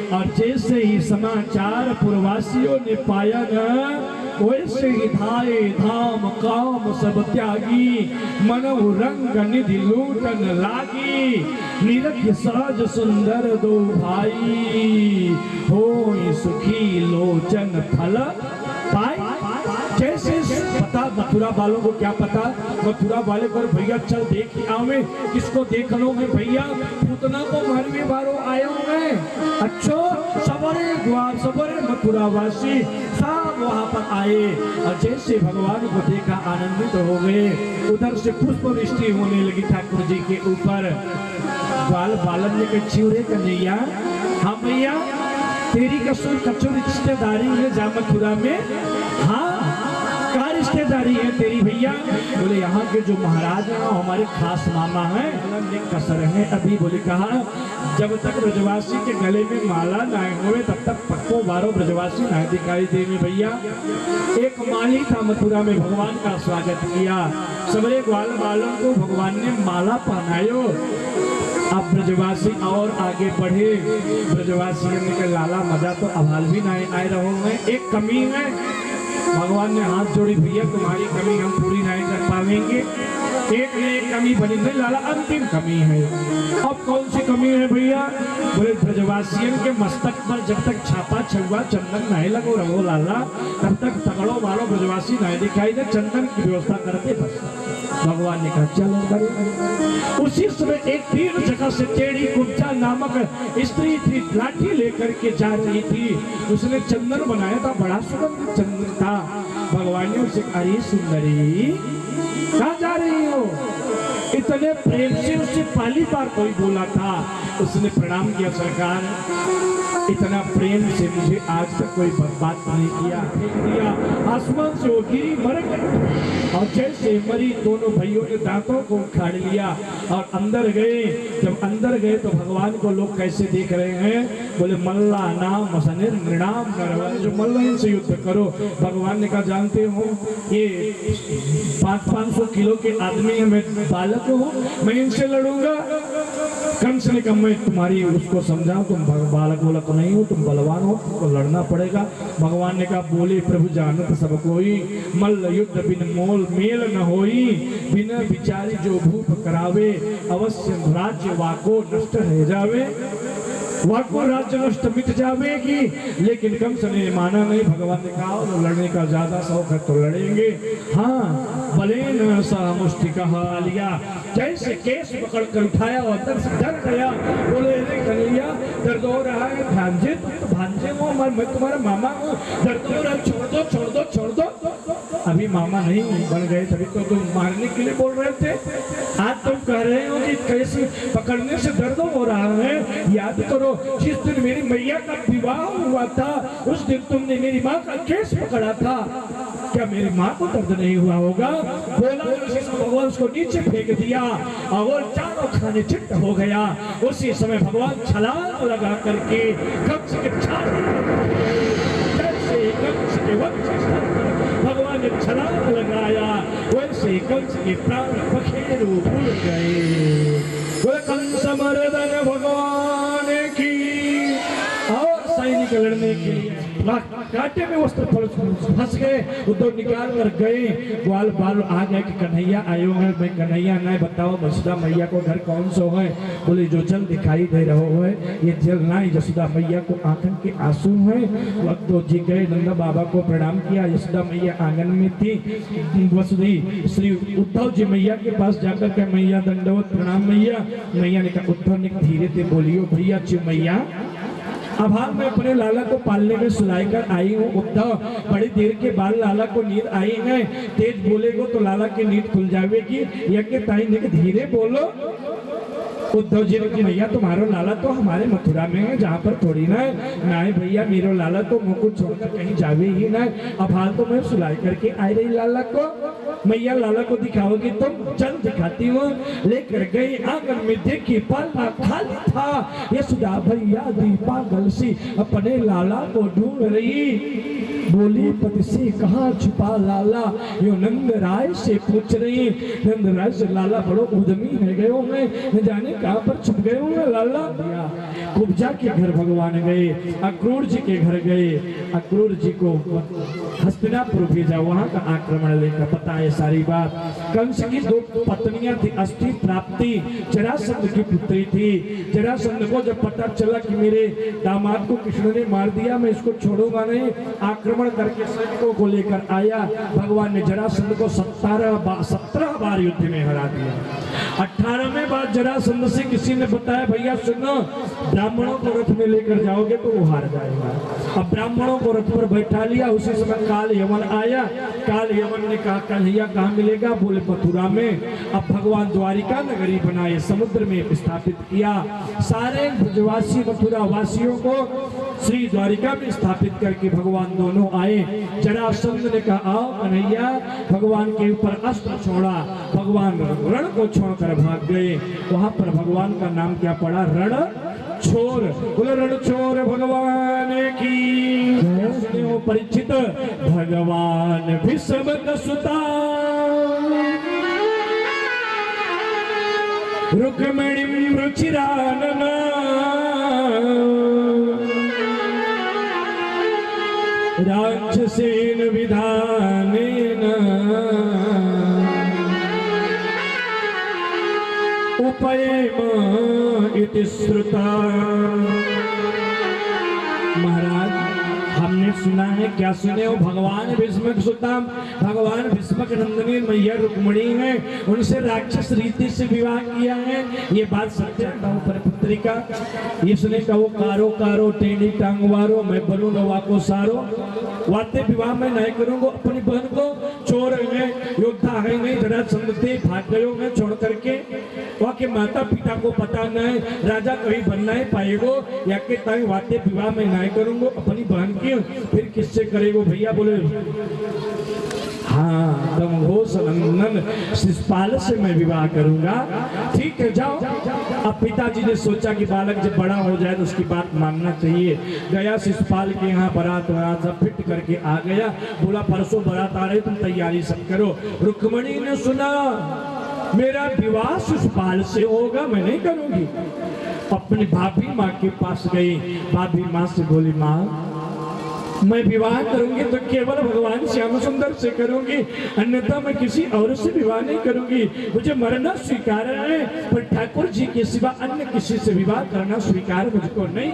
और जैसे ही समाचार पुरवासियों ने पाया न, वैसे ही धाये धाम काम सब त्यागी, मनहु रंग निधि लूटन लागी। निरख साज सुंदर दो भाई, होई सुखी लोचन फल पाई। जैसे पता मथुरा वालों को क्या पता, मथुरा वाले पर भैया चल देख ही आवे, किसको देख लो भैया, पूतना को मारवे बारो आए होंगे। अच्छो सबरे द्वार सबरे मथुरा वासी सब वहां पर आए और जैसे भगवान को देखा आनंदित हो गए। उधर से पुष्प वृष्टि होने लगी ठाकुर जी के ऊपर। बाल बालन ने कहा चिवरे कन्हैया, हाँ भैया तेरी कचोर रिश्तेदारी है जा मथुरा में। हाँ क्या रिश्तेदारी है तेरी भैया? बोले यहाँ के जो महाराज हैं हमारे खास मामा हैं, कसर है अभी। बोले कहा जब तक ब्रजवासी के गले में माला ना हुए तब तक पक्को बारो ब्रजवासी ना दिखाई देंगे भैया। एक माली था मथुरा में, भगवान का स्वागत किया, सबरे ग्वाल बालों को भगवान ने माला पहनायो। अब ब्रजवासी और आगे बढ़े, ब्रजवासियों ने कहा लाला मजा तो अभाल भी नहीं आए रहोगे, एक कमी है। भगवान ने हाथ जोड़ी, भैया तुम्हारी कमी हम पूरी नहीं कर पाएंगे। एक ने एक कमी बनी नहीं लाला, अंतिम कमी है। अब कौन सी कमी है भैया? बोले ब्रजवासियों के मस्तक पर जब तक छापा छुआ चंदन नहीं लगो रहो लाला, तब तक तगड़ो वालों ब्रजवासी नहीं दिखाई दे, चंदन की व्यवस्था करते बस। भगवान ने कहा चलो करो। उसी समय एक तीर जगह से टेढ़ी कुब्जा नामक स्त्री थी, लाठी लेकर के जा रही थी। उसने चंदन बनाया था, बड़ा सुगंधित चंदन था। भगवान ने उसे अरे सुंदरी कहाँ जा रही हो? इतने प्रेम से उससे पहली बार कोई बोला था। उसने प्रणाम किया, सरकार इतना प्रेम से मुझे आज तक कोई बात नहीं किया, फेंक दिया आसमान से, वो गिरी मर गई। और जैसे मरी दोनों भाइयों ने दांतों को उखाड़ लिया और अंदर गए। जब अंदर गए तो भगवान को लोग कैसे देख रहे हैं? बोले मल्ला नाम सनिर निर्णाम नरवन, जो मल्ला इनसे युद्ध करो। भगवान ने कहा जानते हो ये 500 किलो के आदमी है, मैं बालक हूँ, मैं इनसे लड़ूंगा। कंस ने कहा मैं तुम्हारी उसको समझाऊं, तुम बालक बोलक नहीं हो, तुम बलवान हो, तुमको लड़ना पड़ेगा। भगवान ने कहा बोले प्रभु जानत सब कोई, मल्ल युद्ध बिन मोल मेल न होई, बिन विचारी जो भूप करावे, अवश्य राज्य वाको नष्ट रह जावे। वाको राज्य नष्ट मिट जावेगी। लेकिन कंस ने माना नहीं। भगवान ने कहा तो लड़ने का ज्यादा शौक है तो लड़ेंगे। हाँ बलेन सा मुष्टि कहा लिया, जैसे केस पकड़ कर उठाया और अंदर से डर गया। बोले अरे कन्हैया दर्द हो रहा है, भांजे तुम तो भांजे हो, मैं तुम्हारा मामा हूँ, दर्द हो रहा है, छोड़ दो छोड़ दो छोड़ दो। अभी मामा नहीं बन गए तभी तो तुम मारने के लिए बोल रहे थे। आज तुम कह रहे हो कि कैसे पकड़ने से दर्द हो रहा है। याद करो जिस दिन मेरी मैया का विवाह हुआ था उस दिन तुमने मेरी माँ का केस पकड़ा था, क्या मेरी माँ को दर्द नहीं हुआ होगा? बोला भगवान उसको नीचे फेंक दिया और चारों खाने चिट्ट हो गया। उसी समय भगवान छलांग लगा करके कंस के भगवान ने छलांग लगाया, वैसे कंस के प्राण पखेरु उड़ गए। कंस मर्दन भगवान की और सैनिक लड़ने के लिए कांटे में वस्त्र फंस गए, उद्धव निकाल कर गए। ग्वाल बाल आ गए कि कन्हैया आयो है। मैं कन्हैया नहीं बताओ जसोदा मैया को घर कौन सो है? बोले जो जल दिखाई दे रहा है ये जल नहीं, जसोदा मैया को आंखन के आंसू है। उद्धव जी गए, नंदा बाबा को प्रणाम किया। यशोदा मैया आंगन में थी। वसुधी श्री उद्धव जी मैया के पास जाकर के मैया दंडवत प्रणाम मैया। मैया ने कहा उद्धव ने धीरे से बोलियो भैया ची मैया अभाव में अपने लाला को पालने में सुलाई कर आई हूँ। उद्धव बड़ी देर के बाद लाला को नींद आई है, तेज बोलेगो तो लाला की नींद खुल जाएगी। यज्ञ ताई ने धीरे बोलो। उद्धव जी ने कहा भैया तुम्हारो लाला तो हमारे मथुरा में है, जहाँ पर थोड़ी ना है। नहीं भैया मेरो लाला तो मुझको छोड़कर कहीं जावे ही ना। अब हाल तो मैं सुलाई करके आई रही लाला को। मैया लाला को दिखाओगी तुम? चल दिखाती हूँ। लेकर गई आंगन में, देखी पालना खाली था। यशोदा भैया दी पागल सी अपने लाला को ढूंढ रही। बोली पति से कहाँ छुपा लाला, यो नंद राय से पूछ रही। नंद राय से लाला बड़ो उद्यमी है गए होंगे, न जाने कहाँ पर छुप गए होंगे लाला। कुब्जा के घर भगवान गए, अक्रूर जी के घर गए। अक्रूर जी को हस्तिनापुर भेजा, वहां का आक्रमण लेकर। पता है सारी बात। कंस की 2 पत्नियां थी, अस्थि प्राप्ति जरासंध की पुत्री थी। जरासंध को जब पता चला कि मेरे दामाद को कृष्ण ने मार दिया, मैं इसको छोड़ूंगा नहीं, आक्रमण करके सैनिकों को लेकर आया। भगवान ने जरासंध को 17 बार युद्ध में हरा दिया। 18वें बार जरासंध से किसी ने बताया भैया सुनो, ब्राह्मणों को रथ में लेकर जाओगे तो वो हार जाएगा। अब ब्राह्मणों को रथ पर बैठा लिया। उसी समय काल यवन आया। काल यवन ने कहा कन्हैया कहाँ मिलेगा? बोले मथुरा में। अब भगवान द्वारिका नगरी बनाए, समुद्र में स्थापित किया। सारे ब्रजवासी मथुरा वासियों को श्री द्वारिका में स्थापित करके भगवान दोनों आए। जरासंध ने कहा आओ कन्हैया। भगवान के ऊपर अस्त्र छोड़ा, भगवान रण को छोड़कर भाग गए। वहां पर भगवान का नाम क्या पड़ा? रण छोर। बोले रण छोर भगवान की जय हो। परिचित भगवान भीष्म सुता, रुक्मिणी रुचिरानना, राक्षसेन विधानेन उपयेम इति श्रुता। महाराज हमने सुना है, क्या सुने हो? भगवान भीष्म सुता, भगवान भीष्म नंदिनी मैया रुक्मिणी है, उनसे राक्षस रीति से विवाह किया है। ये बात सत्य पर पुत्रिका। ये सुने कहो कारो कारो टेढ़ी टांगवारो, मैं बनू नवा को सारो। वाते विवाह में नहीं करूंगा अपनी बहन को। चोर है, योद्धा है नहीं, जरासंध थे भाग गए मैं छोड़ करके। वहाँ के माता पिता को पता नहीं, राजा कहीं बनना ही पाएगो। या के ताई वाते विवाह में नहीं करूंगा अपनी बहन की, फिर किससे करेगो भैया? बोले हाँ तुम घोष नंदन शिशुपाल से मैं विवाह करूंगा। ठीक है जाओ। अब पिताजी ने सोचा कि बालक जब बड़ा हो जाए तो उसकी बात मानना चाहिए। गया शिशुपाल के यहाँ बारात वरात सब फिट करके आ गया। बोला परसों बारात आ रही, तुम तैयारी सब करो। रुक्मिणी ने सुना मेरा विवाह शिशुपाल से होगा, मैं नहीं करूंगी। अपनी भाभी माँ के पास गई। भाभी माँ से बोली माँ मैं विवाह करूंगी तो केवल भगवान श्याम सुंदर से करूंगी, अन्यथा मैं किसी और से विवाह नहीं करूंगी। मुझे मरना स्वीकार है, पर ठाकुर जी के सिवा अन्य किसी से विवाह करना स्वीकार मुझको नहीं।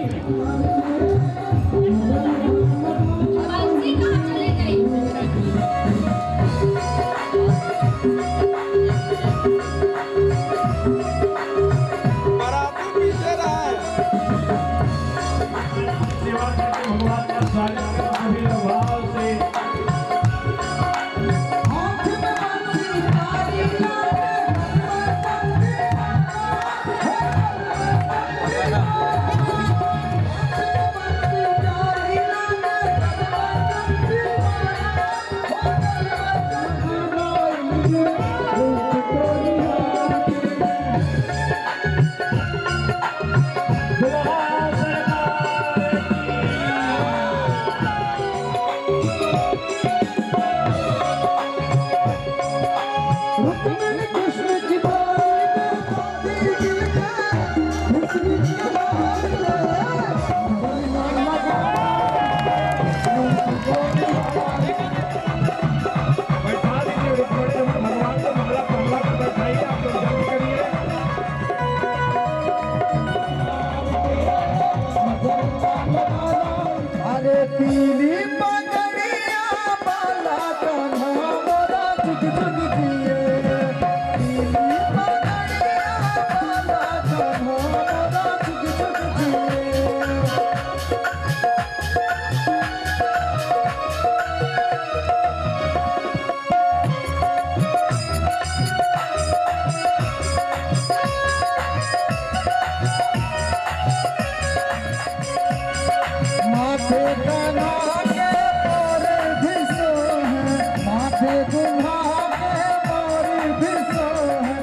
कान्हा के मोर भी सो है, माथे दुल्हा के मोर भी सो है,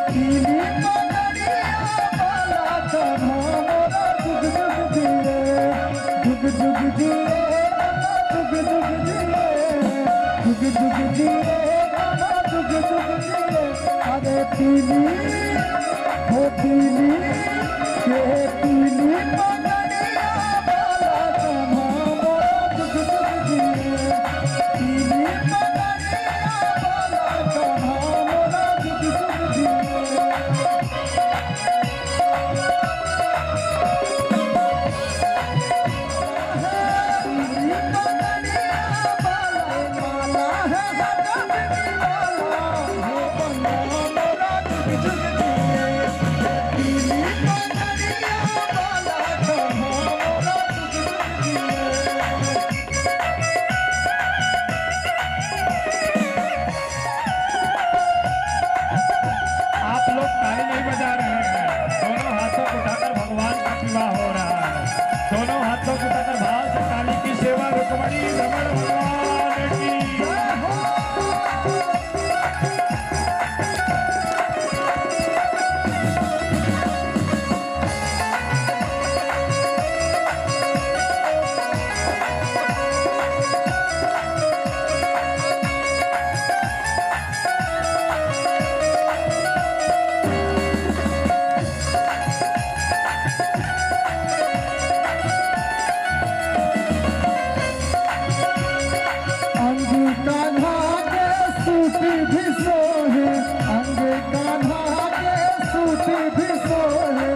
पीली पगड़िया वाला कान्हा मोरा जुग जुग जिए, जुग जुग जिए, जुग जुग जिए, जुग जुग जिए, कान्हा जुग जुग जिए। अरे पीली हो पीली ये पीली पगड़िया वाला कान्हा मोरा जुग जुग जिए, पीली पगड़िया वाला कान्हा मोरा जुग जुग जिए। पीली पगड़िया वाला माला है हजब की वाला, हो बंगा मोरा जुग जुग जिए, पीली पगड़िया वाला कान्हा मोरा जुग जुग जिए।
आप लोग ताली नहीं बजा रहे हैं, दोनों हाथों को उठाकर भगवान का विवाह हो रहा है। दोनों हाथों को उठाकर भाव से ताली की सेवा रुक्मणी रमण भगवान की।
अंग कान्हा के सूट भी सोहे, अंग कान्हा के सूट भी सोहे,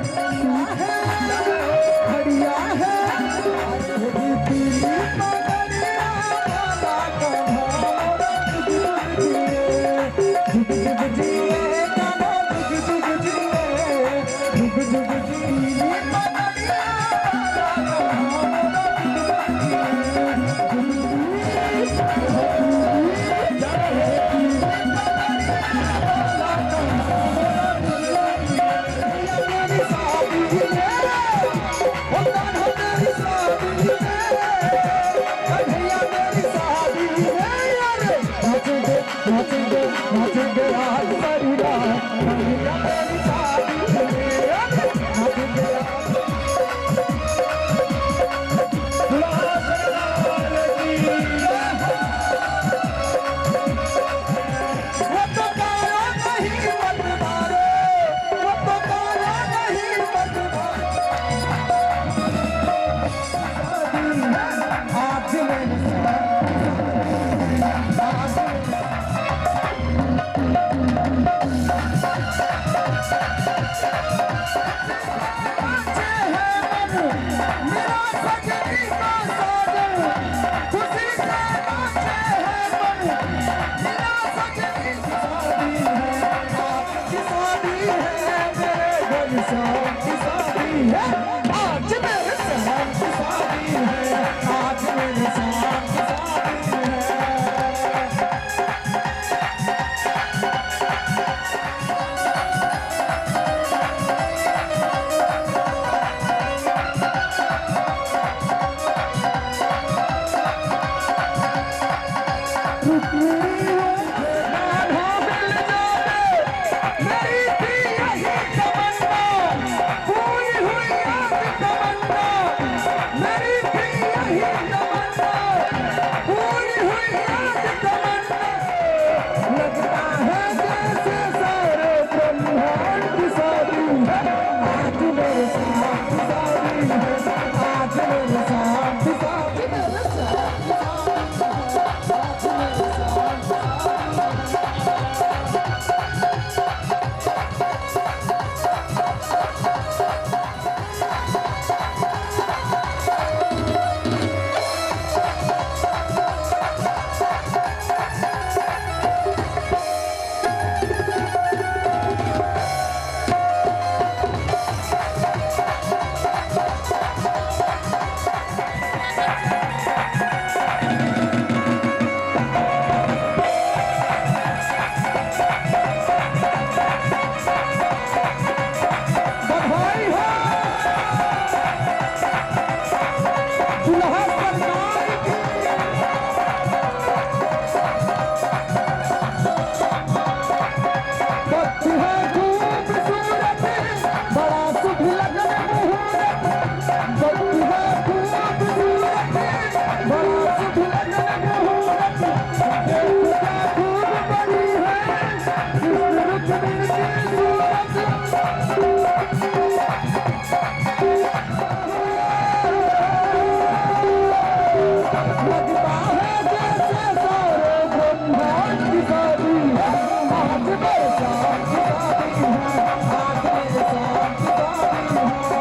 खड़िया है ये पीली पगड़िया वाला कान्हा मोरा जुग जुग जिए, जुग जुग जिए, कान्हा जुग जुग जिए, जुग जुग पीली पगड़िया वाला कान्हा मोरा जुग जुग जिए। आज मेरे सहन की शादी है, आज मेरे सहन की शादी है। लगता है जैसे सारे ब्रह्मांड की शादी है, आज मेरे साथ की शादी है, आज मेरे साथ की शादी है।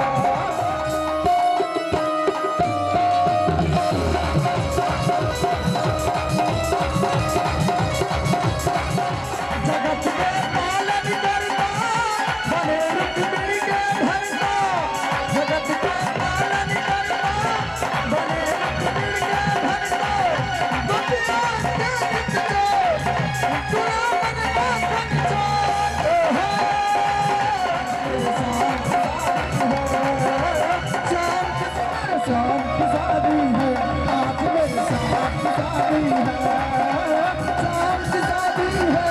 जगत के पालन करता बने रुक्मिणी के भरता, जगत के पालन करता बने रुक्मिणी के भरता, दुनिया के नित्य तुरा मन बांधन चार है, शाम की शादी है, आज मेरे साथ की शादी है, शाम की शादी है,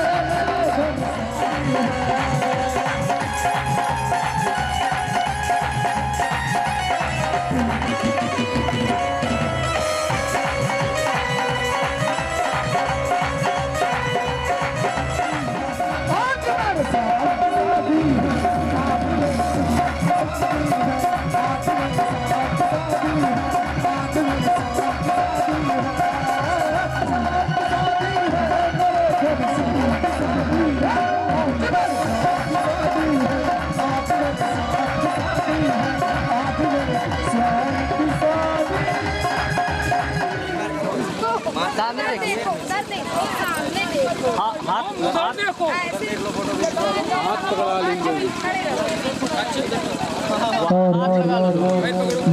सामने देखो, उधर देखो, सामने देखो। उधर देखो। हाथ पकड़ा लेंगे।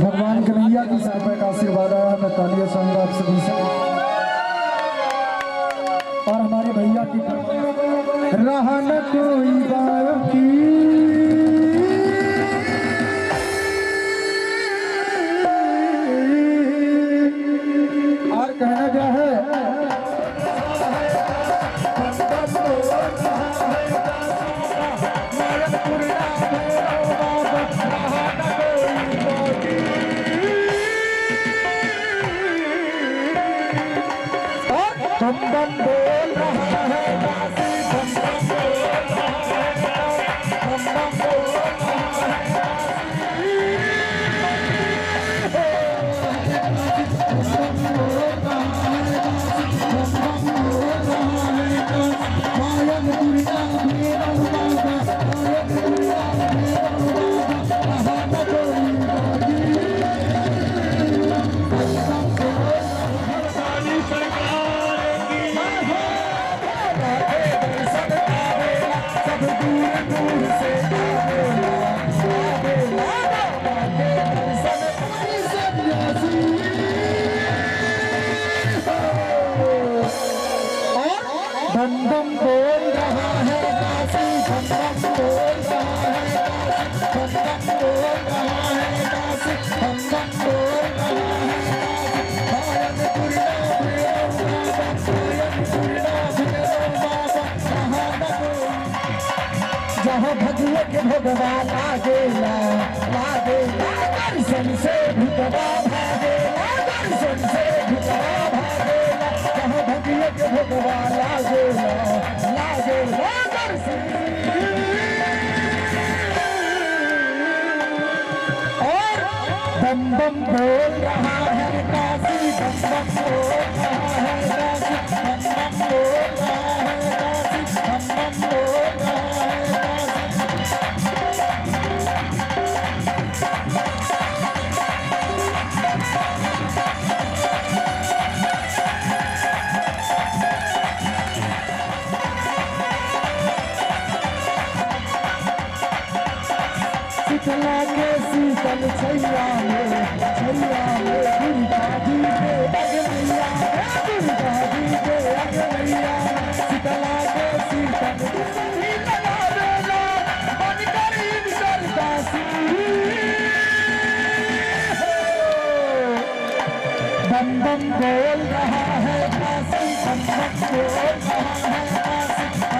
भगवान कन्हैया की कृपा का आशीर्वाद आया, मैं तालियां चाहूंगा आप सभी से। और हमारे भैया की रहा न कोई बाकी, और कहना क्या है, बम बम बोल रहा है काशी, बम बम बोल रहा है काशी, बम बम बोल रहा है बम बम बोल रहा है काशी, बम बम बोल रहा है काशी, बम बम बोल रहा है काशी, बम बम बोल रहा है काशी, जहाँ भगवे के भगवान लागेला लागेला, दर्शन से भूतवा भागेला, दर्शन से भूतवा भागेला, जहाँ भगवे के भगवान लागेला लागेला, दर्शन और बम बम बोल रहा है काशी, बम बम बोल रहा है काशी, बम बम बोल रहा है काशी, बम बम बोल रहा है शीतला के शीतल छैया में दुर्गा जी के अगलैया, दुर्गा जी के अगलैया, शीतला के शीतल शीतला बेला बन कर इनकर दासी, बम बम बोल रहा है काशी, बम बम बोल रहा है काशी, बम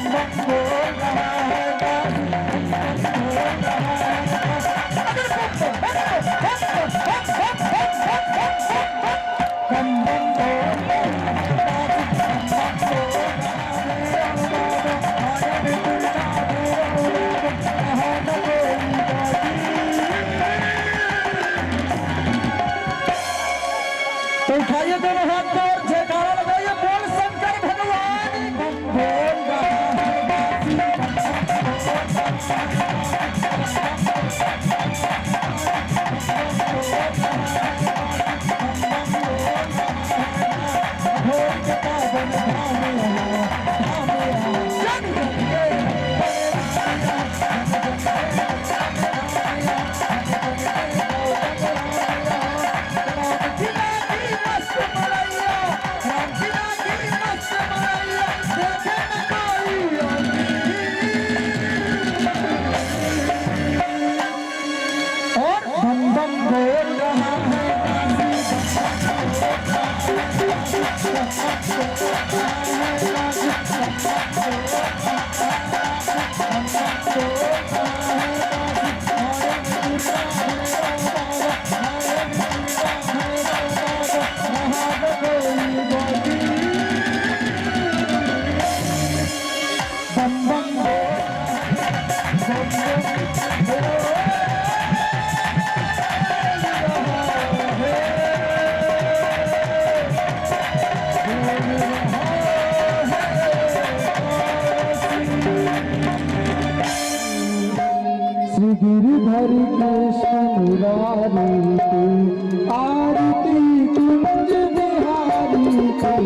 बम बोल रहा है काशी, बम बम बोल रहा है काशी, बम बम बोल रहा है तो उठाइए दोनों हाथ को और जयकारा लगाइए, बोल शंकर भगवान बोल गिरिधर कृष्ण मुरारी की आरती कुंज बिहारी की,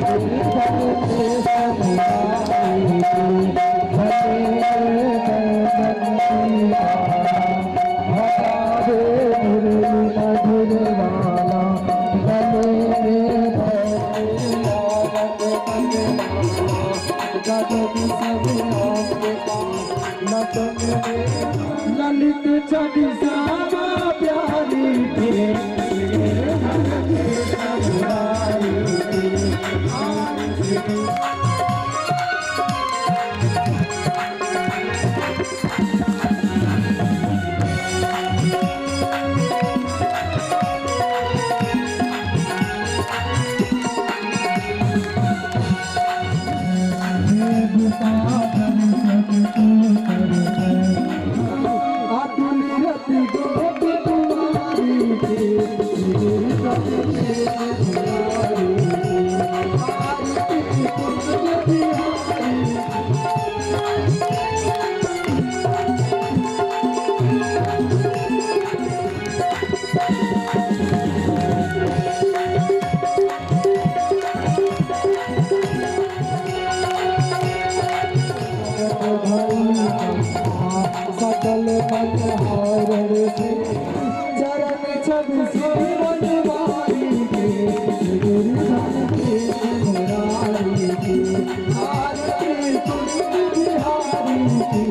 गिरिधर कृष्ण मुरारी की भले मुरली मधुर वाला ललित छवि श्यामा प्यारी सकल मनोहर चरण छवि सोवनवारी के, गिरिधर कृष्ण मुरारी की आरती कुंज बिहारी की,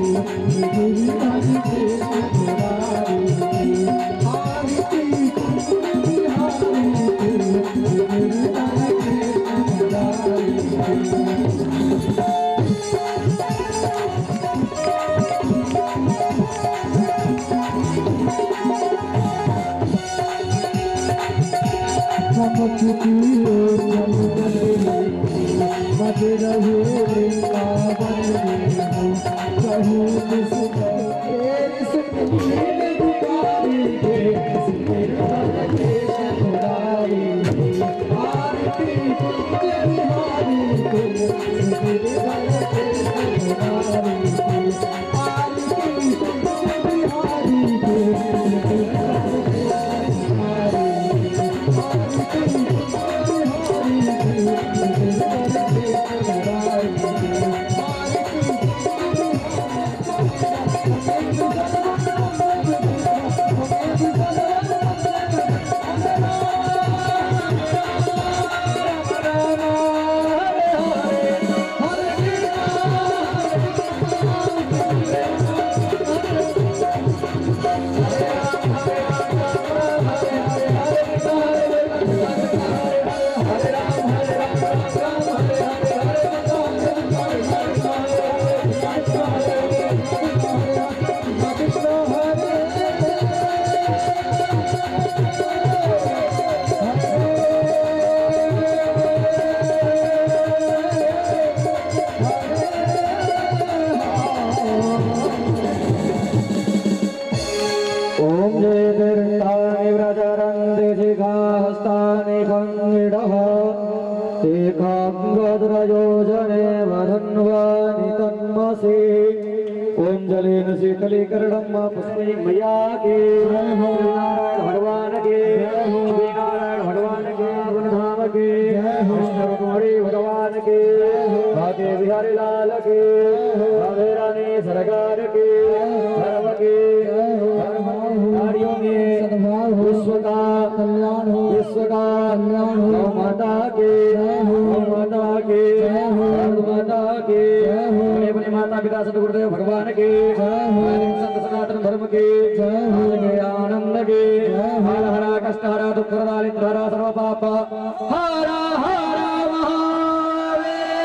गिरिधर कृष्ण मुरारी की आरती कुंज बिहारी की, गिरिधर कृष्ण मुरारी ओम जय दर्तानि व्रजरन्ति जिघास्तानि पङ्गिडः एकाङ्गद्रयोजने वधन्वानि तन्मसि ओम जलेन शीतलीकरणं पुष्पै मया के नारायण भगवान के नारायण भगवान के वनधाम के विष्णुकुमारी भगवान के भाग्य बिहारी लाल के राधे रानी सरकार के धर्म के नारियों में विश्व का कल्याण हो विश्व का कल्याण हो माता के माता के माता के बड़े माता पिता सतगुरुदेव भगवान के संत सनातन धर्म के आनंद के हर हरा कष्ट हरा दुख हरा दारिद्र हरा सर्व पाप हरा हरा महादेव